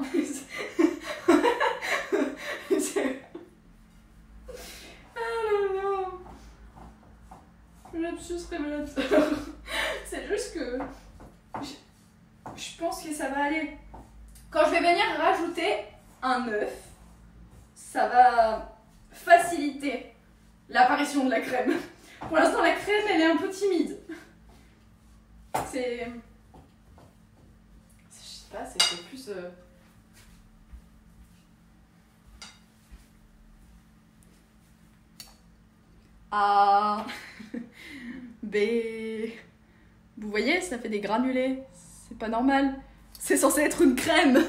Ah là là. Lapsus révélateur. C'est juste que... Je pense que ça va aller. Quand je vais venir rajouter un œuf, ça va faciliter l'apparition de la crème. Pour l'instant, la crème, elle est un peu timide. C'est... Je sais pas, c'est plus... A... B... Vous voyez, ça fait des granulés. C'est pas normal. C'est censé être une crème.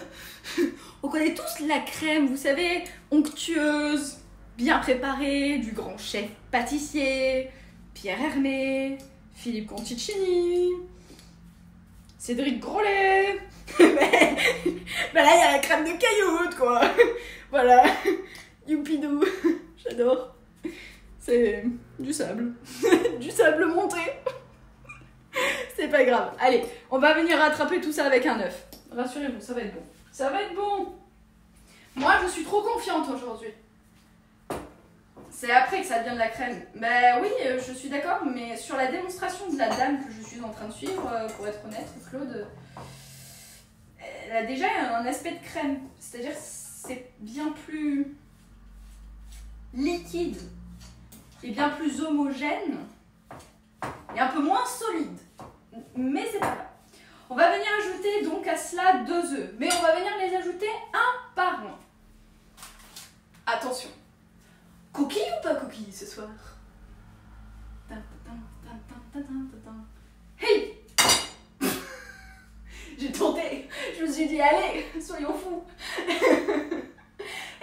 On connaît tous la crème, vous savez, onctueuse, bien préparée, du grand chef pâtissier, Pierre Hermé, Philippe Conticini, Cédric Grolet. Mais là, il y a la crème de Kayut, quoi. Voilà. Youpidou. J'adore. C'est du sable. Du sable monté. C'est pas grave. Allez, on va venir rattraper tout ça avec un œuf. Rassurez-vous, ça va être bon. Ça va être bon. Moi, je suis trop confiante aujourd'hui. C'est après que ça devient de la crème. Ben oui, je suis d'accord, mais sur la démonstration de la dame que je suis en train de suivre, pour être honnête, Claude, elle a déjà un aspect de crème. C'est-à-dire que c'est bien plus liquide et bien plus homogène et un peu moins solide. Mais c'est pas grave. On va venir ajouter donc à cela 2 œufs, mais on va venir les ajouter un par un. Attention. soir. Hey. J'ai tenté, je me suis dit allez, soyons fous. Et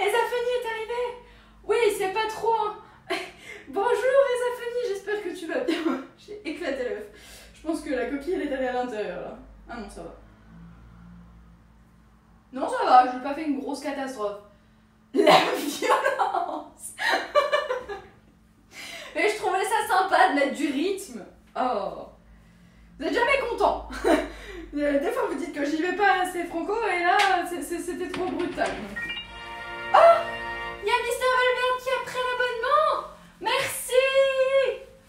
Zafani est arrivée. Oui, c'est pas trop. Bonjour Zafani, j'espère que tu vas bien. J'ai éclaté l'œuf. Je pense que la coquille elle est allée à l'intérieur là. Ah non, ça va. Non, ça va, je n'ai pas fait une grosse catastrophe. La violence. Mais je trouvais ça sympa de mettre du rythme. Oh. Vous êtes jamais content. Des fois vous dites que j'y vais pas assez franco et là c'était trop brutal. Oh, il y a Mister Valverde qui a pris l'abonnement. Merci.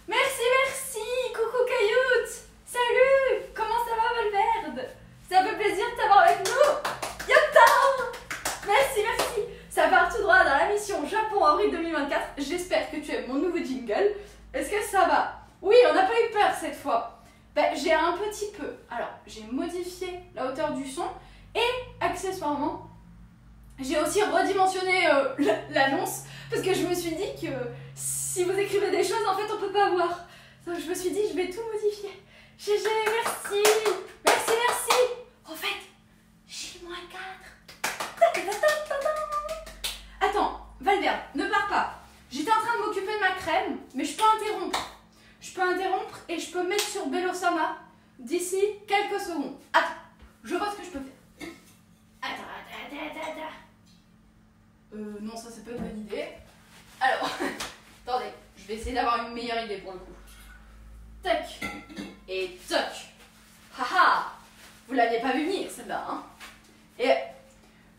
Merci. Coucou Cailloute. Salut. Comment ça va Valverde? Ça fait plaisir de t'avoir avec nous. Yota. Merci. Ça part tout droit dans la mission Japon avril 2024. J'espère que tu aimes mon nouveau jingle. Est-ce que ça va? Oui, on n'a pas eu peur cette fois. Ben, j'ai un petit peu. Alors, j'ai modifié la hauteur du son et accessoirement, j'ai aussi redimensionné l'annonce parce que je me suis dit que si vous écrivez des choses, en fait, on peut pas voir. Donc, je me suis dit, je vais tout modifier. GG, merci. En fait, J-4. Attends, Valverde, ne pars pas. J'étais en train de m'occuper de ma crème, mais je peux interrompre. Et je peux mettre sur Bellosama d'ici quelques secondes. Attends, je vois ce que je peux faire. Attends. Non, ça c'est pas une bonne idée. Alors, attendez, je vais essayer d'avoir une meilleure idée pour le coup. Tac et toc. Haha, vous l'aviez pas vu venir celle-là, hein. Et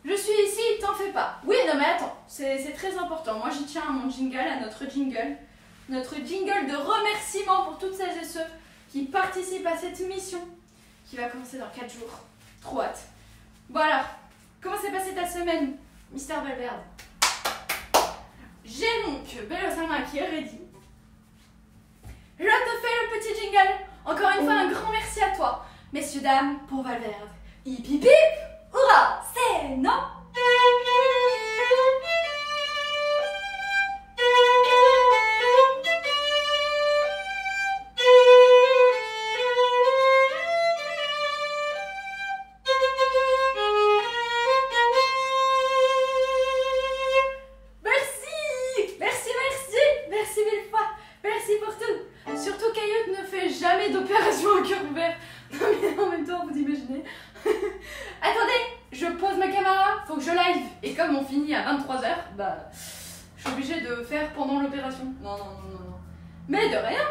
je suis ici, t'en fais pas. Oui, non mais attends, c'est très important. Moi j'y tiens à mon jingle, à notre jingle. Notre jingle de remerciement pour toutes celles et ceux qui participent à cette mission qui va commencer dans 4 jours. Trop hâte. Bon alors, comment s'est passée ta semaine, Mister Valverde? J'ai donc Bellosama qui est ready. Je te fais le petit jingle. Encore une fois, un grand merci à toi, messieurs, dames, pour Valverde. Hip hip hip, hurrah, c'est non. Pendant l'opération. Non. Mais de rien.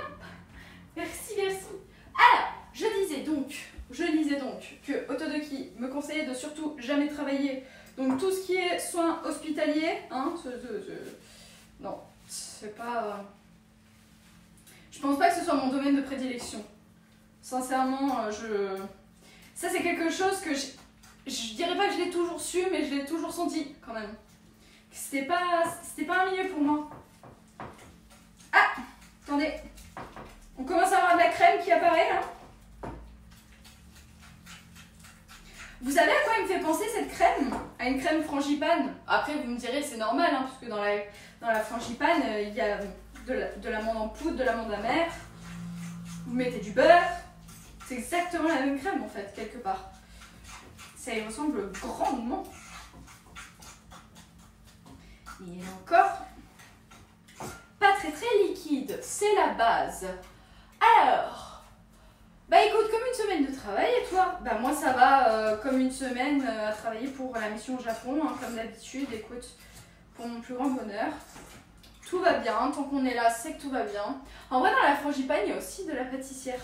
Merci. Alors, je disais donc que Otodoki me conseillait de surtout jamais travailler. Donc tout ce qui est soins hospitaliers, hein, non, c'est pas... Je pense pas que ce soit mon domaine de prédilection. Sincèrement, ça c'est quelque chose que je dirais pas que je l'ai toujours su, mais je l'ai toujours senti quand même. C'était pas un milieu pour moi. Ah, attendez. On commence à avoir de la crème qui apparaît là. Vous savez à quoi elle me fait penser cette crème? À une crème frangipane. Après vous me direz c'est normal, hein, parce que dans la frangipane il y a de l'amande en poudre, de l'amande amère. Vous mettez du beurre. C'est exactement la même crème en fait, quelque part. Ça y ressemble grandement. Il est encore pas très liquide, c'est la base. Alors, bah écoute, comme une semaine de travail et toi? Bah moi ça va comme une semaine à travailler pour la mission au Japon, hein, comme d'habitude. Écoute, pour mon plus grand bonheur, tout va bien, tant qu'on est là c'est que tout va bien. En vrai dans la frangipane il y a aussi de la pâtissière.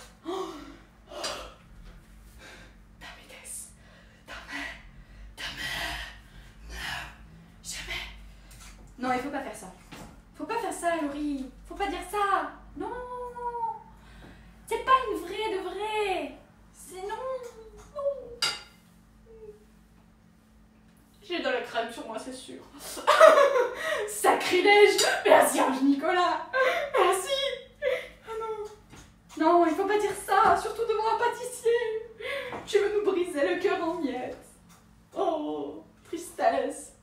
Non, il faut pas faire ça. Faut pas faire ça, Laurie. Faut pas dire ça. Non. C'est pas une vraie de vraie. C'est non. J'ai de la crème sur moi, c'est sûr. Sacrilège. Merci, Ange Nicolas. Merci. Ah non. Non, il faut pas dire ça. Surtout devant un pâtissier. Tu veux nous briser le cœur en miettes. Oh, tristesse.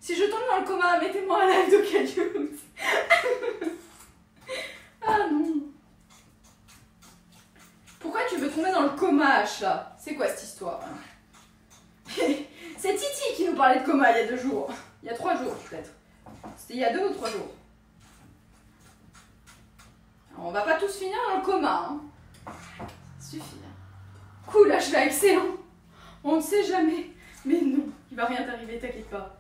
Si je tombe dans le coma, mettez-moi à live de Cailloux. Ah non. Pourquoi tu veux tomber dans le coma, Asha? C'est quoi cette histoire? C'est Titi qui nous parlait de coma il y a 2 jours. Il y a 3 jours peut-être. C'était il y a 2 ou 3 jours. Alors, on va pas tous finir dans le coma. Hein. Ça suffit. Cool, Asha, excellent. On ne sait jamais. Mais non, il va rien t'arriver, t'inquiète pas.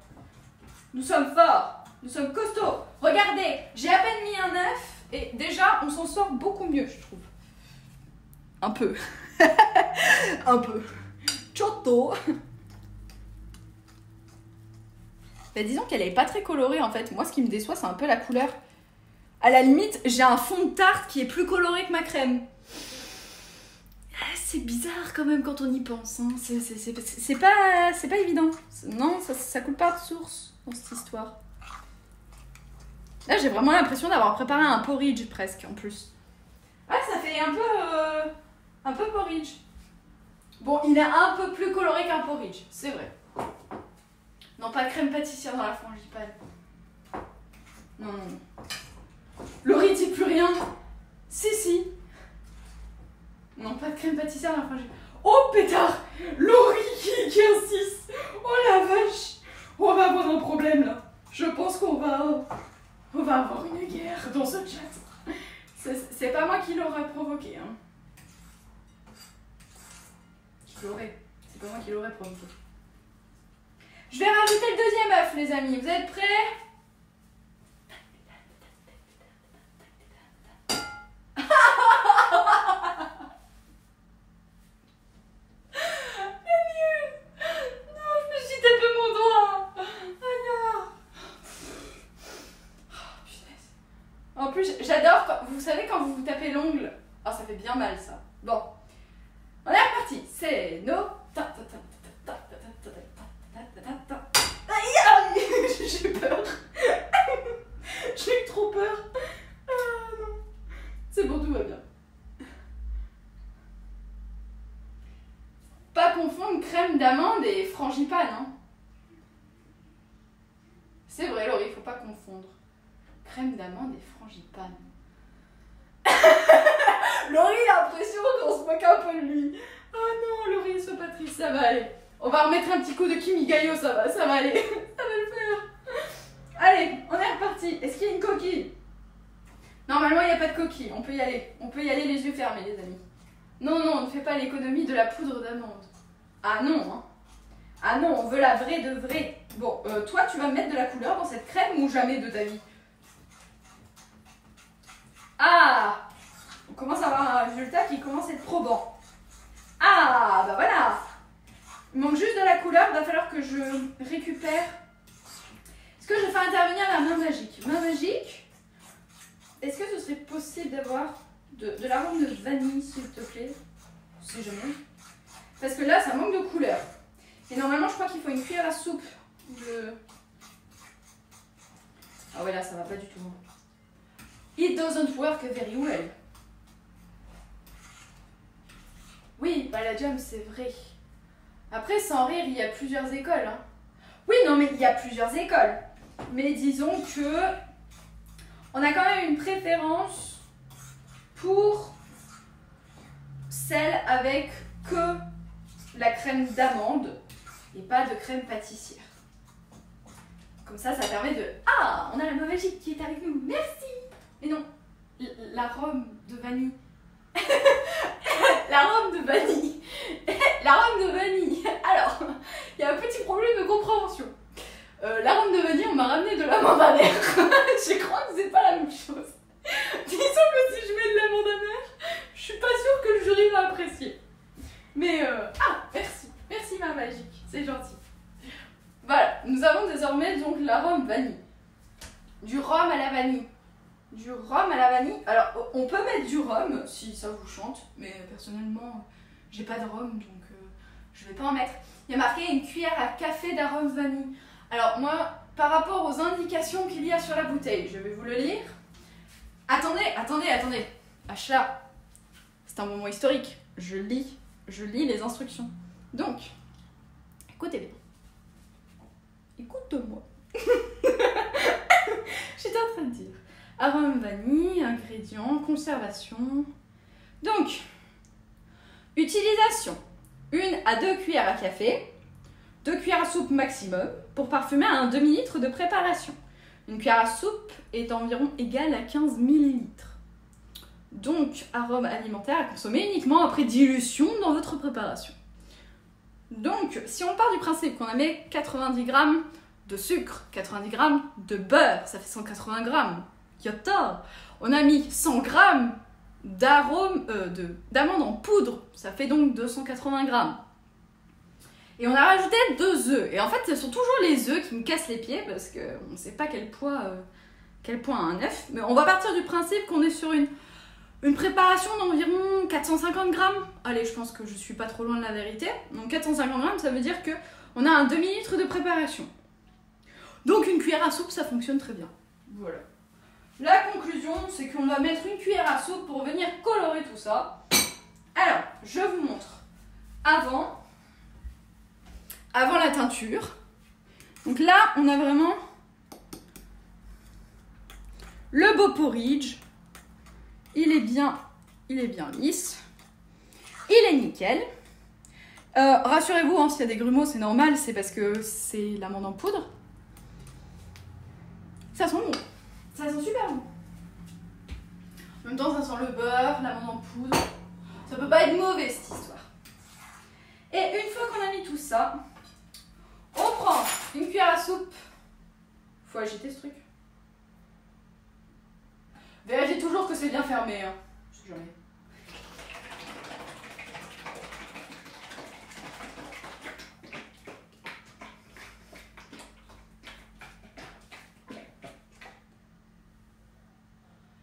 Nous sommes forts. Nous sommes costauds. Regardez, j'ai à peine mis un œuf et déjà on s'en sort beaucoup mieux, je trouve. Un peu. Un peu. Chotto. Bah, disons qu'elle est pas très colorée en fait. Moi, ce qui me déçoit, c'est un peu la couleur. À la limite, j'ai un fond de tarte qui est plus coloré que ma crème. C'est bizarre quand même quand on y pense. Hein. C'est pas évident. Non, ça coule pas de source dans cette histoire. Là, j'ai vraiment l'impression d'avoir préparé un porridge presque en plus. Ouais, ça fait un peu porridge. Bon, il est un peu plus coloré qu'un porridge, c'est vrai. Non, pas de crème pâtissière dans la frangipane. Non, non, non. Laurie dit plus rien. Si. Non, pas de crème pâtissière dans la frangipane. Oh, pétard! Laurie qui insiste. Oh la vache. On va avoir un problème là. Je pense qu'on va avoir une guerre dans ce chat. C'est pas moi qui l'aurais provoqué. Hein. C'est pas moi qui l'aurais provoqué. Je vais rajouter le deuxième œuf, les amis. Vous êtes prêts? En plus, j'adore, vous savez quand vous vous tapez l'ongle. Ah, ça fait bien mal ça. Bon, on est reparti. C'est nos... J'ai peur. J'ai eu trop peur. Ah non. C'est bon, tout va bien. Pas confondre crème d'amande et frangipane. Hein. C'est vrai, Laurie, faut pas confondre. Crème d'amande et frangipane. Laurie a l'impression qu'on se moque un peu de lui. Oh non, Laurie, sois pas triste, ça va aller. On va remettre un petit coup de Kimi Gaio, ça va aller. Ça va le faire. Allez, on est reparti. Est-ce qu'il y a une coquille? Normalement, il n'y a pas de coquille. On peut y aller. On peut y aller les yeux fermés, les amis. Non, on ne fait pas l'économie de la poudre d'amande. Ah non, hein. Ah non, on veut la vraie de vraie. Bon, toi, tu vas mettre de la couleur dans cette crème ou jamais de ta vie? Ah! On commence à avoir un résultat qui commence à être probant. Ah, bah voilà! Il manque juste de la couleur, il va falloir que je récupère. Est-ce que je fais intervenir la main magique? Main magique, est-ce que ce serait possible d'avoir de l'arôme de vanille, s'il te plaît? Si jamais. Parce que là, ça manque de couleur. Et normalement, je crois qu'il faut une cuillère à soupe de... Ah ouais, là, ça va pas du tout. It doesn't work very well. Oui, bah la jam, c'est vrai. Après, sans rire, il y a plusieurs écoles. Hein. Oui, non, mais il y a plusieurs écoles. Mais disons que on a quand même une préférence pour celle avec que la crème d'amande et pas de crème pâtissière. Comme ça permet de... Ah, on a la main magique qui est avec nous. Merci. Mais non, l'arôme de vanille. L'arôme de vanille. L'arôme de vanille. Alors, il y a un petit problème de compréhension. L'arôme de vanille, on m'a ramené de l'amande amère. Je crois que c'est pas la même chose. Disons que si je mets de l'amande amère, je suis pas sûre que le jury va apprécier. Mais ah, merci. Merci ma magique, c'est gentil. Voilà, nous avons désormais donc l'arôme vanille. Du rhum à la vanille. Du rhum à la vanille. Alors, on peut mettre du rhum si ça vous chante, mais personnellement, j'ai pas de rhum, donc je vais pas en mettre. Il y a marqué une cuillère à café d'arôme vanille. Alors, moi, par rapport aux indications qu'il y a sur la bouteille, je vais vous le lire. Attendez. Asha, c'est un moment historique. Je lis les instructions. Donc, écoutez bien. Écoute-moi. J'étais en train de dire. arôme vanille, ingrédients, conservation. Donc, utilisation. 1 à 2 cuillères à café, 2 cuillères à soupe maximum pour parfumer un demi-litre de préparation. Une cuillère à soupe est environ égale à 15 ml. Donc, arôme alimentaire à consommer uniquement après dilution dans votre préparation. Donc, si on part du principe qu'on a mis 90 g de sucre, 90 g de beurre, ça fait 180 g, yota. On a mis 100 g d'amandes en poudre, ça fait donc 280 g. Et on a rajouté 2 œufs. Et en fait, ce sont toujours les œufs qui me cassent les pieds parce qu'on ne sait pas quel poids a un œuf. Mais on va partir du principe qu'on est sur une préparation d'environ 450 g. Allez, je pense que je suis pas trop loin de la vérité. Donc 450 g, ça veut dire qu'on a un demi-litre de préparation. Donc une cuillère à soupe, ça fonctionne très bien. Voilà. La conclusion, c'est qu'on va mettre une cuillère à soupe pour venir colorer tout ça. Alors, je vous montre avant la teinture. Donc là, on a vraiment le beau porridge. Il est bien lisse. Il est nickel. Rassurez-vous, hein, s'il y a des grumeaux, c'est normal, c'est parce que c'est l'amande en poudre. Ça sent bon. Ça sent super bon. En même temps, ça sent le beurre, l'amande en poudre. Ça peut pas être mauvais, cette histoire. Et une fois qu'on a mis tout ça, on prend une cuillère à soupe. Faut agiter ce truc. Vérifiez toujours que c'est bien fermé. Hein. Je sais jamais.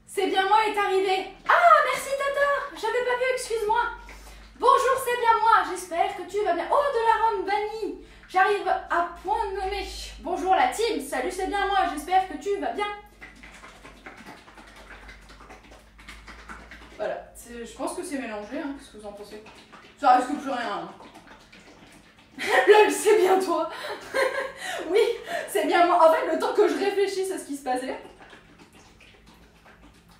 C'est bien moi est arrivé. Ah, merci Tata. J'avais pas vu, excuse-moi. Bonjour, c'est bien moi. J'espère que tu vas bien. Oh, de l'arôme vanille. J'arrive à point de nommer. Bonjour la team. Salut, c'est bien moi. J'espère que tu vas bien. Voilà. Je pense que c'est mélangé. Hein. Qu'est-ce que vous en pensez? Ça risque plus rien. Hein. Lol, c'est bien toi. Oui, c'est bien moi. En fait, le temps que je réfléchisse à ce qui se passait.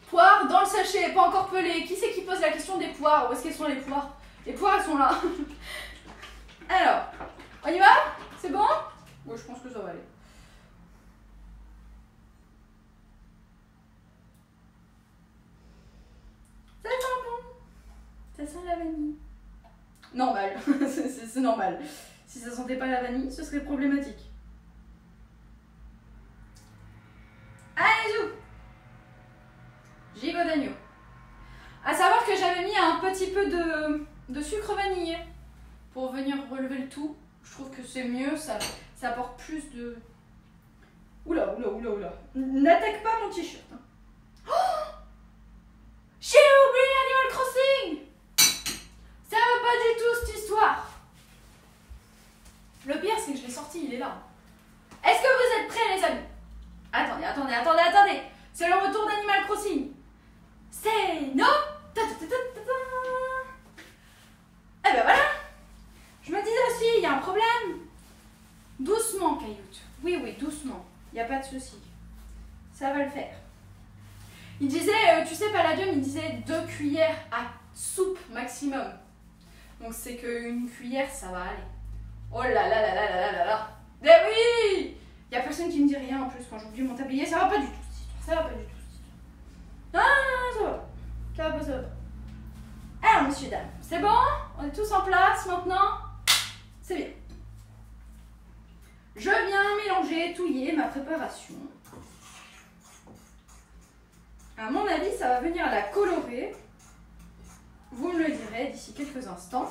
Poires dans le sachet, pas encore pelées. Qui c'est qui pose la question des poires? Où est-ce qu'elles sont les poires? Les poires, elles sont là. Alors, on y va? C'est bon? Ouais, je pense que ça va aller. Ça sent bon. Ça sent la vanille. Normal. C'est normal. Si ça sentait pas la vanille, ce serait problématique. Allez, zou! Gigot d'agneau. À savoir que j'avais mis un petit peu de sucre vanillé pour venir relever le tout. Je trouve que c'est mieux, ça apporte plus de... Oula. N'attaque pas mon t-shirt. Oh, j'ai oublié Animal Crossing. Ça va pas du tout cette histoire. Le pire, c'est que je l'ai sorti, il est là. Est-ce que vous êtes prêts, les amis? Attendez. C'est le retour d'Animal Crossing. C'est non. Eh ben voilà. Je me disais aussi, il y a un problème. Doucement, Cailloute. Oui, doucement. Il n'y a pas de souci. Ça va le faire. Il disait, tu sais, Palladium, il disait 2 cuillères à soupe maximum. Donc c'est qu'une cuillère, ça va aller. Oh là là. Mais oui. Il n'y a personne qui me dit rien en plus quand j'oublie mon tablier. Ça va pas du tout, cette histoire. Ah, ça va pas. Alors, messieurs, dames, c'est bon? On est tous en place maintenant? C'est bien. Je viens mélanger, touiller ma préparation. À mon avis, ça va venir la colorer. Vous me le direz d'ici quelques instants.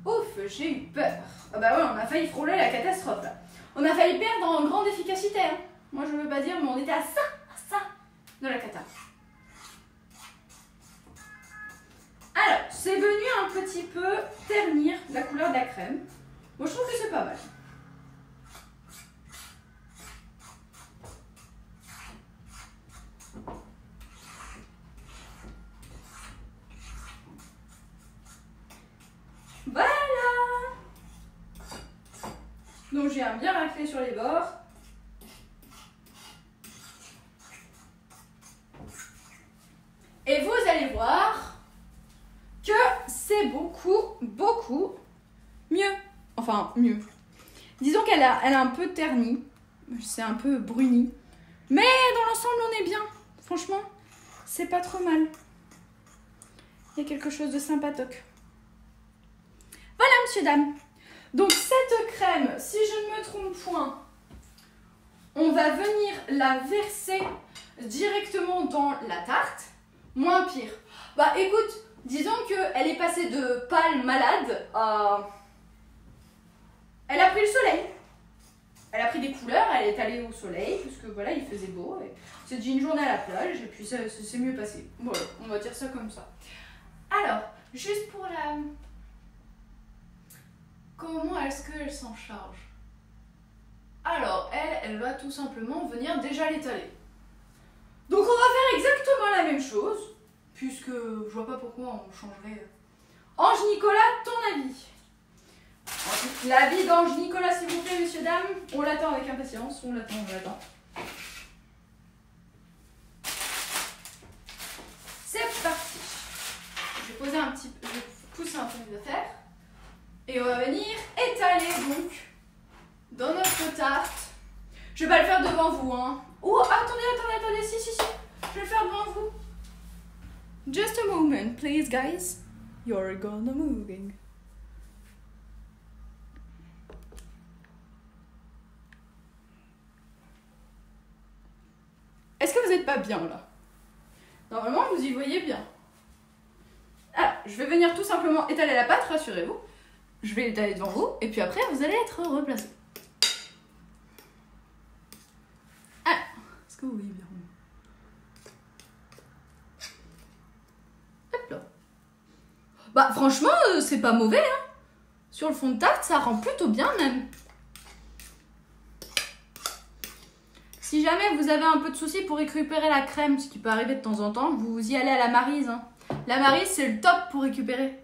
Ouf, j'ai eu peur. Ah bah ouais, on a failli frôler la catastrophe là. On a failli perdre en grande efficacité. Hein. Moi, je veux pas dire, mais on était à ça de la cata. Alors, c'est venu un petit peu ternir la couleur de la crème. Moi, je trouve que c'est pas mal. Voilà. Donc, j'ai bien raclé sur les bords. beaucoup mieux. Enfin, mieux. Disons qu'elle a un peu terni. C'est un peu bruni. Mais dans l'ensemble, on est bien. Franchement, c'est pas trop mal. Il y a quelque chose de sympatoque. Voilà, monsieur, dame. Donc, cette crème, si je ne me trompe point, on va venir la verser directement dans la tarte. Moins pire. Bah, écoute, disons qu'elle est passée de pâle malade à... Elle a pris le soleil. Elle a pris des couleurs, elle est allée au soleil, puisque voilà, il faisait beau. C'était une journée à la plage, et puis ça s'est mieux passé. Voilà, on va dire ça comme ça. Alors, juste pour la... Comment est-ce qu'elle s'en charge? Alors, elle va tout simplement venir déjà l'étaler. Donc on va faire exactement la même chose, puisque je vois pas pourquoi on changerait. Ange Nicolas, ton avis? L'avis d'Ange Nicolas, s'il vous plaît, monsieur, dame. On l'attend avec impatience, on l'attend. C'est parti. Je vais poser un petit peu, je vais pousser un peu de fer. Et on va venir étaler donc dans notre tarte. Je vais pas le faire devant vous, hein. Oh, attendez, si. Je vais le faire devant vous. Just a moment, please, guys. You're gonna moving. Est-ce que vous n'êtes pas bien là? Normalement, vous y voyez bien. Alors, je vais venir tout simplement étaler la pâte, rassurez-vous. Je vais l'étaler devant vous, et puis après, vous allez être replacé. Alors, est-ce que vous voyez bien? Hop là. Bah, franchement, c'est pas mauvais, hein. Sur le fond de tarte, ça rend plutôt bien, même. Si jamais vous avez un peu de soucis pour récupérer la crème, ce qui peut arriver de temps en temps, vous y allez à la Maryse. Hein. La Maryse, c'est le top pour récupérer.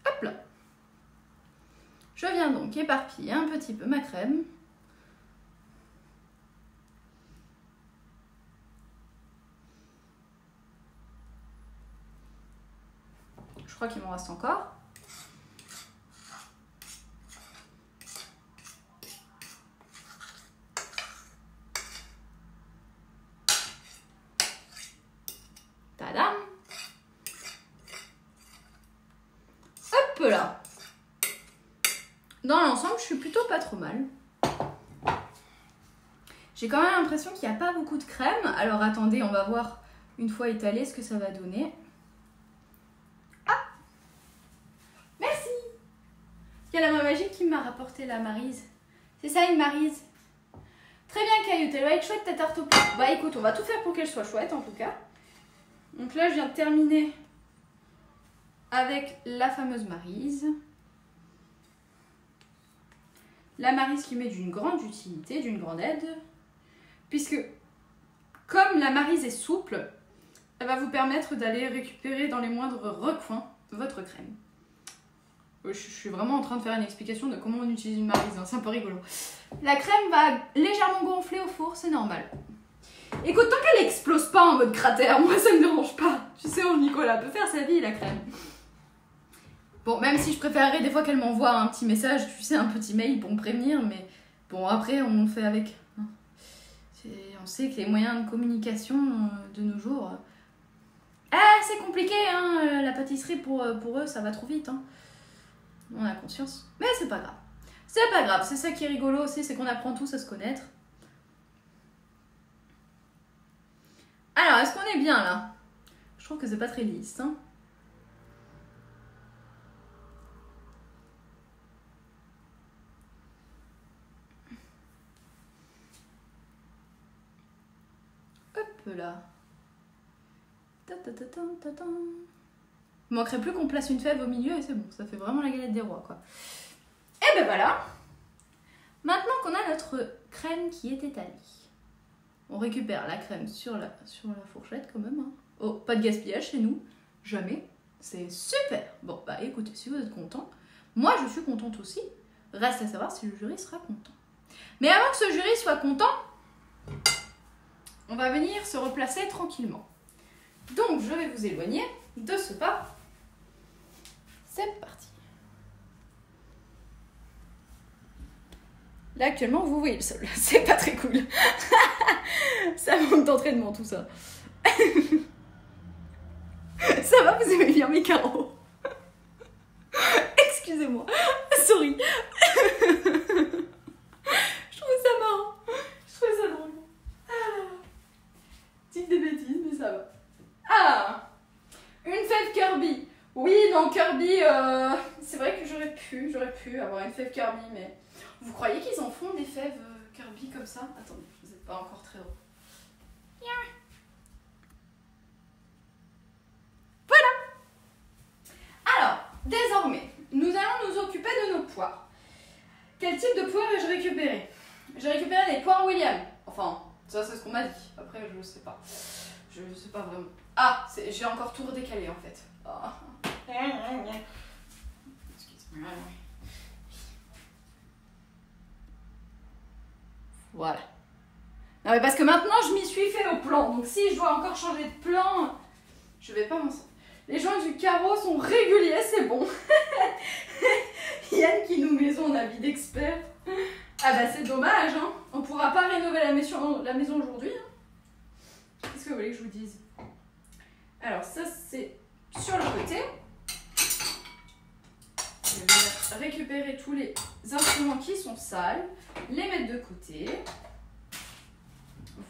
Hop là. Je viens donc éparpiller un petit peu ma crème. Je crois qu'il m'en reste encore. Tadam! Hop là! Dans l'ensemble, je suis plutôt pas trop mal. J'ai quand même l'impression qu'il n'y a pas beaucoup de crème. Alors attendez, on va voir une fois étalé ce que ça va donner. Ah! Merci! Il y a la main magique qui m'a rapporté la Maryse. C'est ça une Maryse. Très bien Cailloute, elle va être chouette ta tarte au pois. Bah écoute, on va tout faire pour qu'elle soit chouette en tout cas. Donc là, je viens de terminer avec la fameuse Maryse. La Maryse qui m'est d'une grande utilité, d'une grande aide. Puisque, comme la Maryse est souple, elle va vous permettre d'aller récupérer dans les moindres recoins votre crème. Je suis vraiment en train de faire une explication de comment on utilise une Maryse, hein, c'est un peu rigolo. La crème va légèrement gonfler au four, c'est normal. Écoute, tant qu'elle explose pas en mode cratère, moi ça me dérange pas. Tu sais, Nicolas peut faire sa vie, la crème. Bon, même si je préférerais des fois qu'elle m'envoie un petit message, tu sais, un petit mail pour me prévenir, mais bon, après, on fait avec. On sait que les moyens de communication de nos jours... c'est compliqué, hein, la pâtisserie pour eux, ça va trop vite, hein. On a conscience. Mais c'est pas grave. C'est pas grave, c'est ça qui est rigolo aussi, c'est qu'on apprend tous à se connaître. Alors, est-ce qu'on est bien là? Je trouve que c'est pas très lisse, hein. Hop là. Il manquerait plus qu'on place une fève au milieu et c'est bon, ça fait vraiment la galette des rois, quoi. Et ben voilà. Maintenant qu'on a notre crème qui est étalée, on récupère la crème sur la fourchette quand même. Hein. Oh, pas de gaspillage chez nous, jamais. C'est super. Bon, bah écoutez, si vous êtes content, moi je suis contente aussi. Reste à savoir si le jury sera content. Mais avant que ce jury soit content, on va venir se replacer tranquillement. Donc je vais vous éloigner de ce pas. C'est parti. Là, actuellement, vous voyez le sol. C'est pas très cool. Ça manque d'entraînement, tout ça. Ça va, vous aimez bien mes carreaux? Excusez-moi. Sorry. Je trouvais ça marrant. Je trouvais ça drôle. Dites des bêtises, mais ça va. Ah, une fève Kirby. Oui, non, Kirby, c'est vrai que j'aurais pu avoir une fève Kirby, mais... Vous croyez qu'ils en font des fèves Kirby comme ça? Attendez, vous n'êtes pas encore très haut. Voilà. Alors, désormais, nous allons nous occuper de nos poires. Quel type de poires ai-je récupéré? J'ai récupéré des poires William. Enfin, ça c'est ce qu'on m'a dit. Après, je ne sais pas. Je ne sais pas vraiment. Ah, j'ai encore tout redécalé en fait. Oh. Excuse-moi. Voilà. Non mais parce que maintenant je m'y suis fait au plan. Donc si je dois encore changer de plan, je vais pas m'en sortir. Les joints du carreau sont réguliers, c'est bon. Yann qui nous met son avis d'expert. Ah bah c'est dommage, hein. On pourra pas rénover la maison aujourd'hui. Hein. Qu'est-ce que vous voulez que je vous dise? Alors ça c'est sur le côté. Je vais récupérer tous les instruments qui sont sales, les mettre de côté.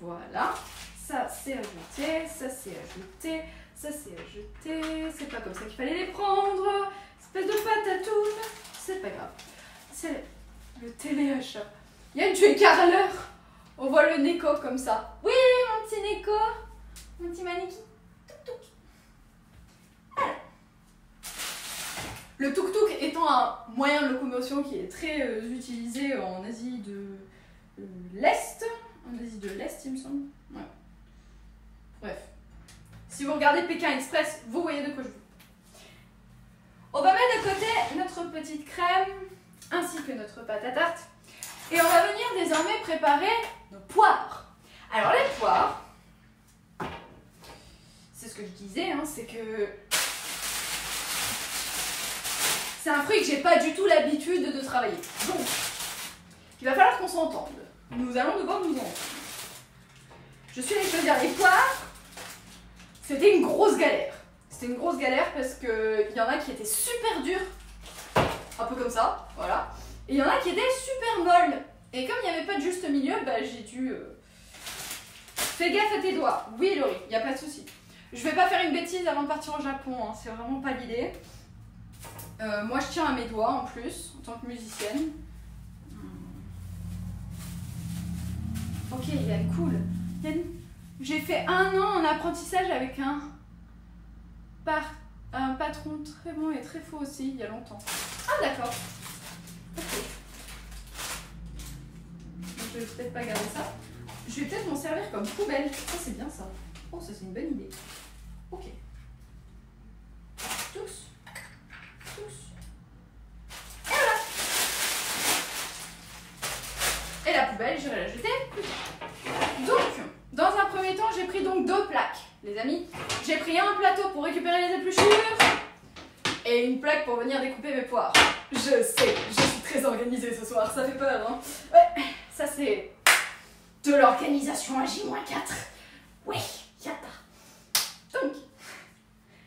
Voilà. Ça c'est ajouté, ça c'est ajouté, ça c'est ajouté. C'est pas comme ça qu'il fallait les prendre. Espèce de patatoune. C'est pas grave. C'est le téléachat. Yann, tu es carreleur. On voit le Neko comme ça. Oui, mon petit Neko. Mon petit maniki. Le tuk-tuk étant un moyen de locomotion qui est très utilisé en Asie de l'Est. En Asie de l'Est, il me semble. Ouais. Bref. Si vous regardez Pékin Express, vous voyez de quoi je veux. On va mettre de côté notre petite crème ainsi que notre pâte à tarte. Et on va venir désormais préparer nos poires. Alors les poires, c'est ce que je disais, hein, c'est que c'est un fruit que j'ai pas du tout l'habitude de travailler. Donc, il va falloir qu'on s'entende. Nous allons devoir nous entendre. Je suis allée choisir les poires. C'était une grosse galère. C'était une grosse galère parce qu'il y en a qui étaient super durs. Un peu comme ça, voilà. Et il y en a qui étaient super molles. Et comme il n'y avait pas de juste milieu, bah, j'ai dû... Fais gaffe à tes doigts. Oui, Laurie, il n'y a pas de souci. Je vais pas faire une bêtise avant de partir au Japon, hein. C'est vraiment pas l'idée. Moi, je tiens à mes doigts en plus, en tant que musicienne. Ok, Yann, cool. Yann, j'ai fait 1 an en apprentissage avec un patron très bon et très faux aussi, il y a longtemps. Ah, d'accord. Ok. Je vais peut-être pas garder ça. Je vais peut-être m'en servir comme poubelle. Ça, c'est bien ça. Oh, ça, c'est une bonne idée. Ok. Tous. Et voilà. Et la poubelle, je vais la jeter plus tard. Donc, dans un premier temps, j'ai pris donc 2 plaques, les amis. J'ai pris un plateau pour récupérer les épluchures et une plaque pour venir découper mes poires. Je sais, je suis très organisée ce soir, ça fait peur, hein. Ouais, ça c'est de l'organisation à J-4. Oui, yata. Donc,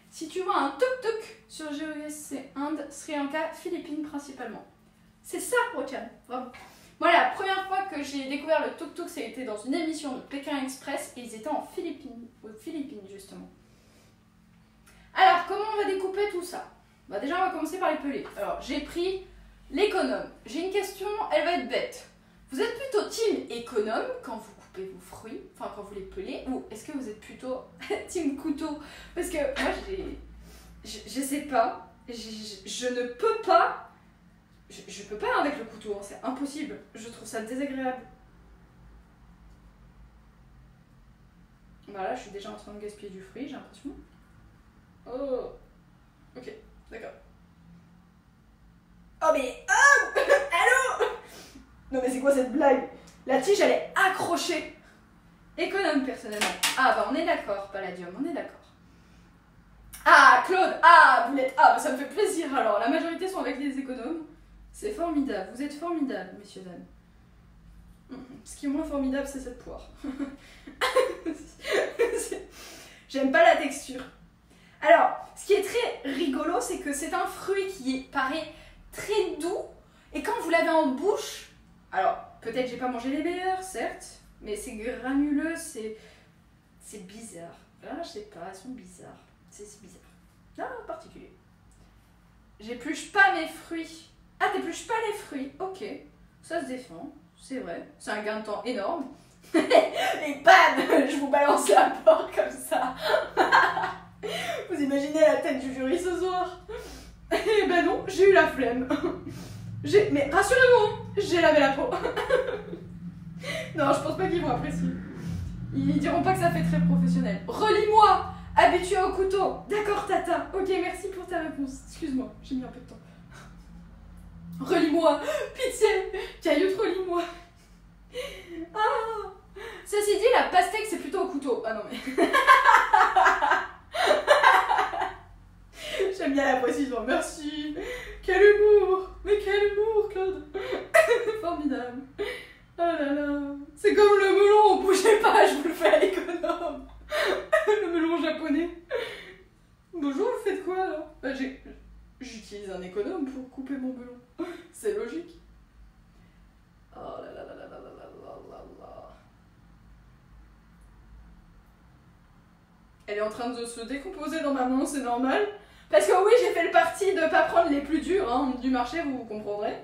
si tu vois un tuk-tuk sur GESC Inde, Sri Lanka, Philippines principalement. C'est ça, Rokan, vraiment. Moi, la première fois que j'ai découvert le tuk-tuk, c'était dans une émission de Pékin Express et ils étaient en Philippines, aux Philippines justement. Alors, comment on va découper tout ça? Bah déjà, on va commencer par les pelés. Alors, j'ai pris l'économe. J'ai une question, elle va être bête. Vous êtes plutôt team économe quand vous coupez vos fruits, enfin quand vous les pelez, ou est-ce que vous êtes plutôt team couteau? Parce que moi, je sais pas, je ne peux pas. Je peux pas avec le couteau, hein, c'est impossible. Je trouve ça désagréable. Voilà, je suis déjà en train de gaspiller du fruit, j'ai l'impression. Oh, ok, d'accord. Oh mais... Oh allô. Non mais c'est quoi cette blague? La tige, elle est accrochée. Économe, personnellement. Ah bah on est d'accord, Palladium, on est d'accord. Ah, Claude, ah, Boulette, ah, bah, ça me fait plaisir. Alors, la majorité sont avec les économes. C'est formidable, vous êtes formidables, messieurs, dames. Ce qui est moins formidable, c'est cette poire. J'aime pas la texture. Alors, ce qui est très rigolo, c'est que c'est un fruit qui paraît très doux. Et quand vous l'avez en bouche, alors, peut-être j'ai pas mangé les meilleurs, certes, mais c'est granuleux, c'est bizarre. Ah, je sais pas, elles sont bizarres. C'est bizarre. Non, particulier. J'épluche pas mes fruits. Ah, t'épluches pas les fruits. Ok, ça se défend, c'est vrai. C'est un gain de temps énorme. Et bam, je vous balance la porte comme ça. Vous imaginez la tête du jury ce soir? Eh ben non, j'ai eu la flemme. Mais rassurez-vous, j'ai lavé la peau. Non, je pense pas qu'ils vont apprécier. Ils diront pas que ça fait très professionnel. Relis-moi, habitué au couteau. D'accord, Tata. Ok, merci pour ta réponse. Excuse-moi, j'ai mis un peu de temps. Relis-moi, pitié. Cailloute, relis-moi. Ah. Ceci dit, la pastèque, c'est plutôt au couteau. Ah non, mais... J'aime bien la précision, merci. Quel humour. Mais quel humour, Claude. Formidable. Oh là là. C'est comme le melon, bougez pas, je vous le fais à l'économe. Le melon japonais. Bonjour, vous faites quoi là? Bah, j'utilise un économe pour couper mon melon. C'est logique. Oh là là là là là là là là là. Elle est en train de se décomposer dans ma main, c'est normal. Parce que oui, j'ai fait le parti de pas prendre les plus dures hein, du marché, vous comprendrez.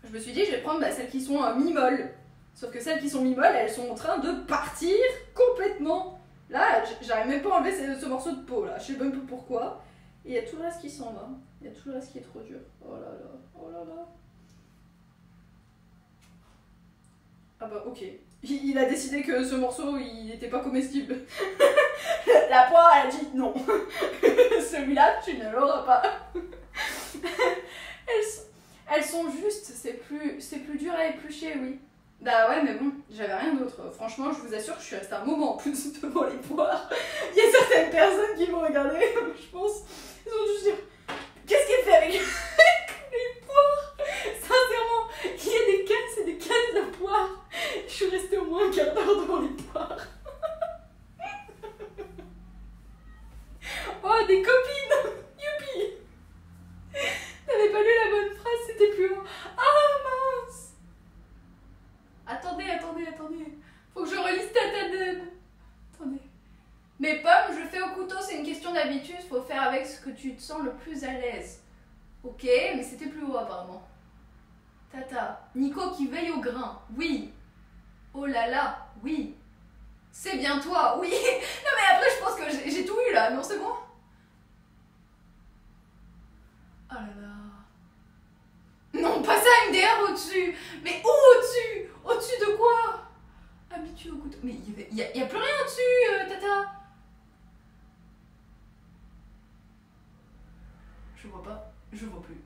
Je me suis dit, je vais prendre celles qui sont mi-molles. Sauf que celles qui sont mi-molles, elles sont en train de partir complètement. Là, j'arrive même pas à enlever ce morceau de peau là, je sais même pas pourquoi. Et il y a tout le reste qui s'en va. Il y a tout le reste qui est trop dur. Oh là là, oh là là. Ah bah ok. Il a décidé que ce morceau, il n'était pas comestible. La poire, elle a dit non. Celui-là, tu ne l'auras pas. Elles sont justes, c'est plus dur à éplucher, oui. Bah ouais, mais bon, j'avais rien d'autre. Franchement, je vous assure que je suis restée un moment en plus devant les poires. Il y a certaines personnes qui vont regarder, je pense. Ils vont juste dire, qu'est-ce qu'elle fait avec les poires? Sincèrement, il y a des caisses et des caisses de poires. Je suis restée au moins un quart d'heure devant les poires. Oh, des copines! Youpi! T'avais pas lu la bonne phrase, c'était plus long. Ah mince! Attendez. Faut que je relise Tata Deb. Attendez. Mes pommes, je fais au couteau, c'est une question d'habitude. Faut faire avec ce que tu te sens le plus à l'aise. Ok, mais c'était plus haut apparemment. Tata. Nico qui veille au grain. Oui. Oh là là. Oui. C'est bien toi. Oui. Non mais après je pense que j'ai tout eu là. Non c'est bon? Oh là là. Non, pas ça, MDR au-dessus. Mais où au-dessus? Au-dessus de quoi? Habitué au couteau. Mais il y a plus rien au-dessus, Tata. Je vois pas. Je vois plus.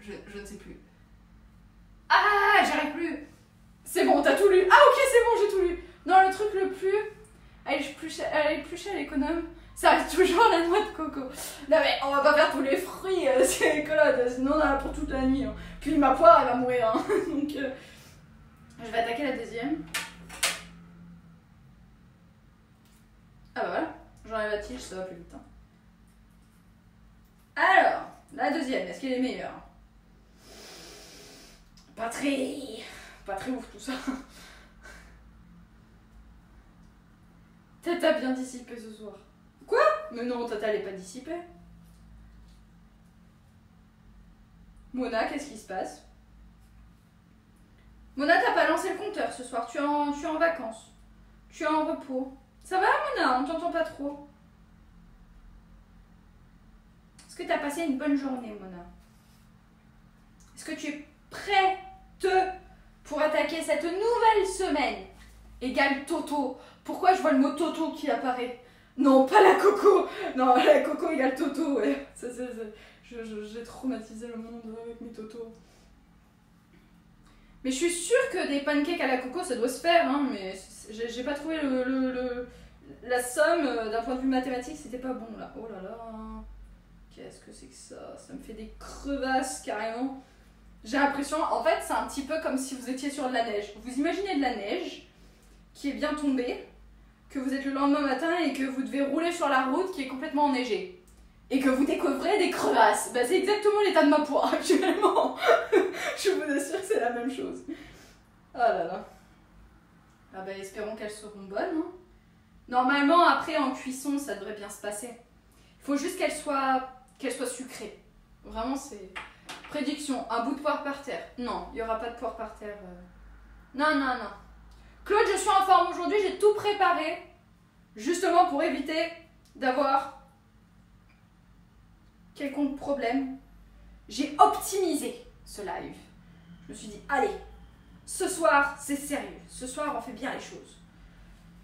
Je ne sais plus. Ah, j'arrive plus. C'est bon, t'as tout lu. Ah ok, c'est bon, j'ai tout lu. Non, le truc le plus... Elle est plus chère à l'économe. Ça reste toujours la noix de coco. Non mais on va pas faire tous les fruits, c'est Claude, sinon on en a pour toute la nuit. Hein. Puis ma poire, elle va mourir. Hein. Donc je vais attaquer la deuxième. Ah bah voilà, j'enlève la tige, ça va plus vite. Hein. Alors, la deuxième, est-ce qu'elle est meilleure? Pas très ouf tout ça. Tata bien dissipée ce soir. Quoi? Mais non, Tata elle est pas dissipée. Mona, qu'est-ce qui se passe? Mona, t'as pas lancé le compteur ce soir, tu es en vacances. Tu es en repos. Ça va Mona? On t'entend pas trop. Est-ce que t'as passé une bonne journée Mona? Est-ce que tu es prête pour attaquer cette nouvelle semaine? Égale Toto. Pourquoi je vois le mot Toto qui apparaît? Non, pas la coco. Non, la coco égale Toto, ouais. J'ai traumatisé le monde avec mes Totos. Mais je suis sûre que des pancakes à la coco, ça doit se faire, hein, mais j'ai pas trouvé La somme, d'un point de vue mathématique, c'était pas bon là. Oh là là. Qu'est-ce que c'est que ça? Ça me fait des crevasses carrément. J'ai l'impression, en fait, c'est un petit peu comme si vous étiez sur de la neige. Vous imaginez de la neige qui est bien tombée, que vous êtes le lendemain matin et que vous devez rouler sur la route qui est complètement enneigée. Et que vous découvrez des crevasses. Bah, c'est exactement l'état de ma poire actuellement. Je vous assure que c'est la même chose. Oh là là. Ah bah, espérons qu'elles seront bonnes. Hein. Normalement, après, en cuisson, ça devrait bien se passer. Il faut juste qu'elles soient sucrées. Vraiment, c'est... Prédiction, un bout de poire par terre. Non, il n'y aura pas de poire par terre. Non, non, non. Claude, je suis en forme aujourd'hui, j'ai tout préparé. Justement pour éviter d'avoir quelconque problème. J'ai optimisé ce live. Je me suis dit, allez, ce soir, c'est sérieux. Ce soir, on fait bien les choses.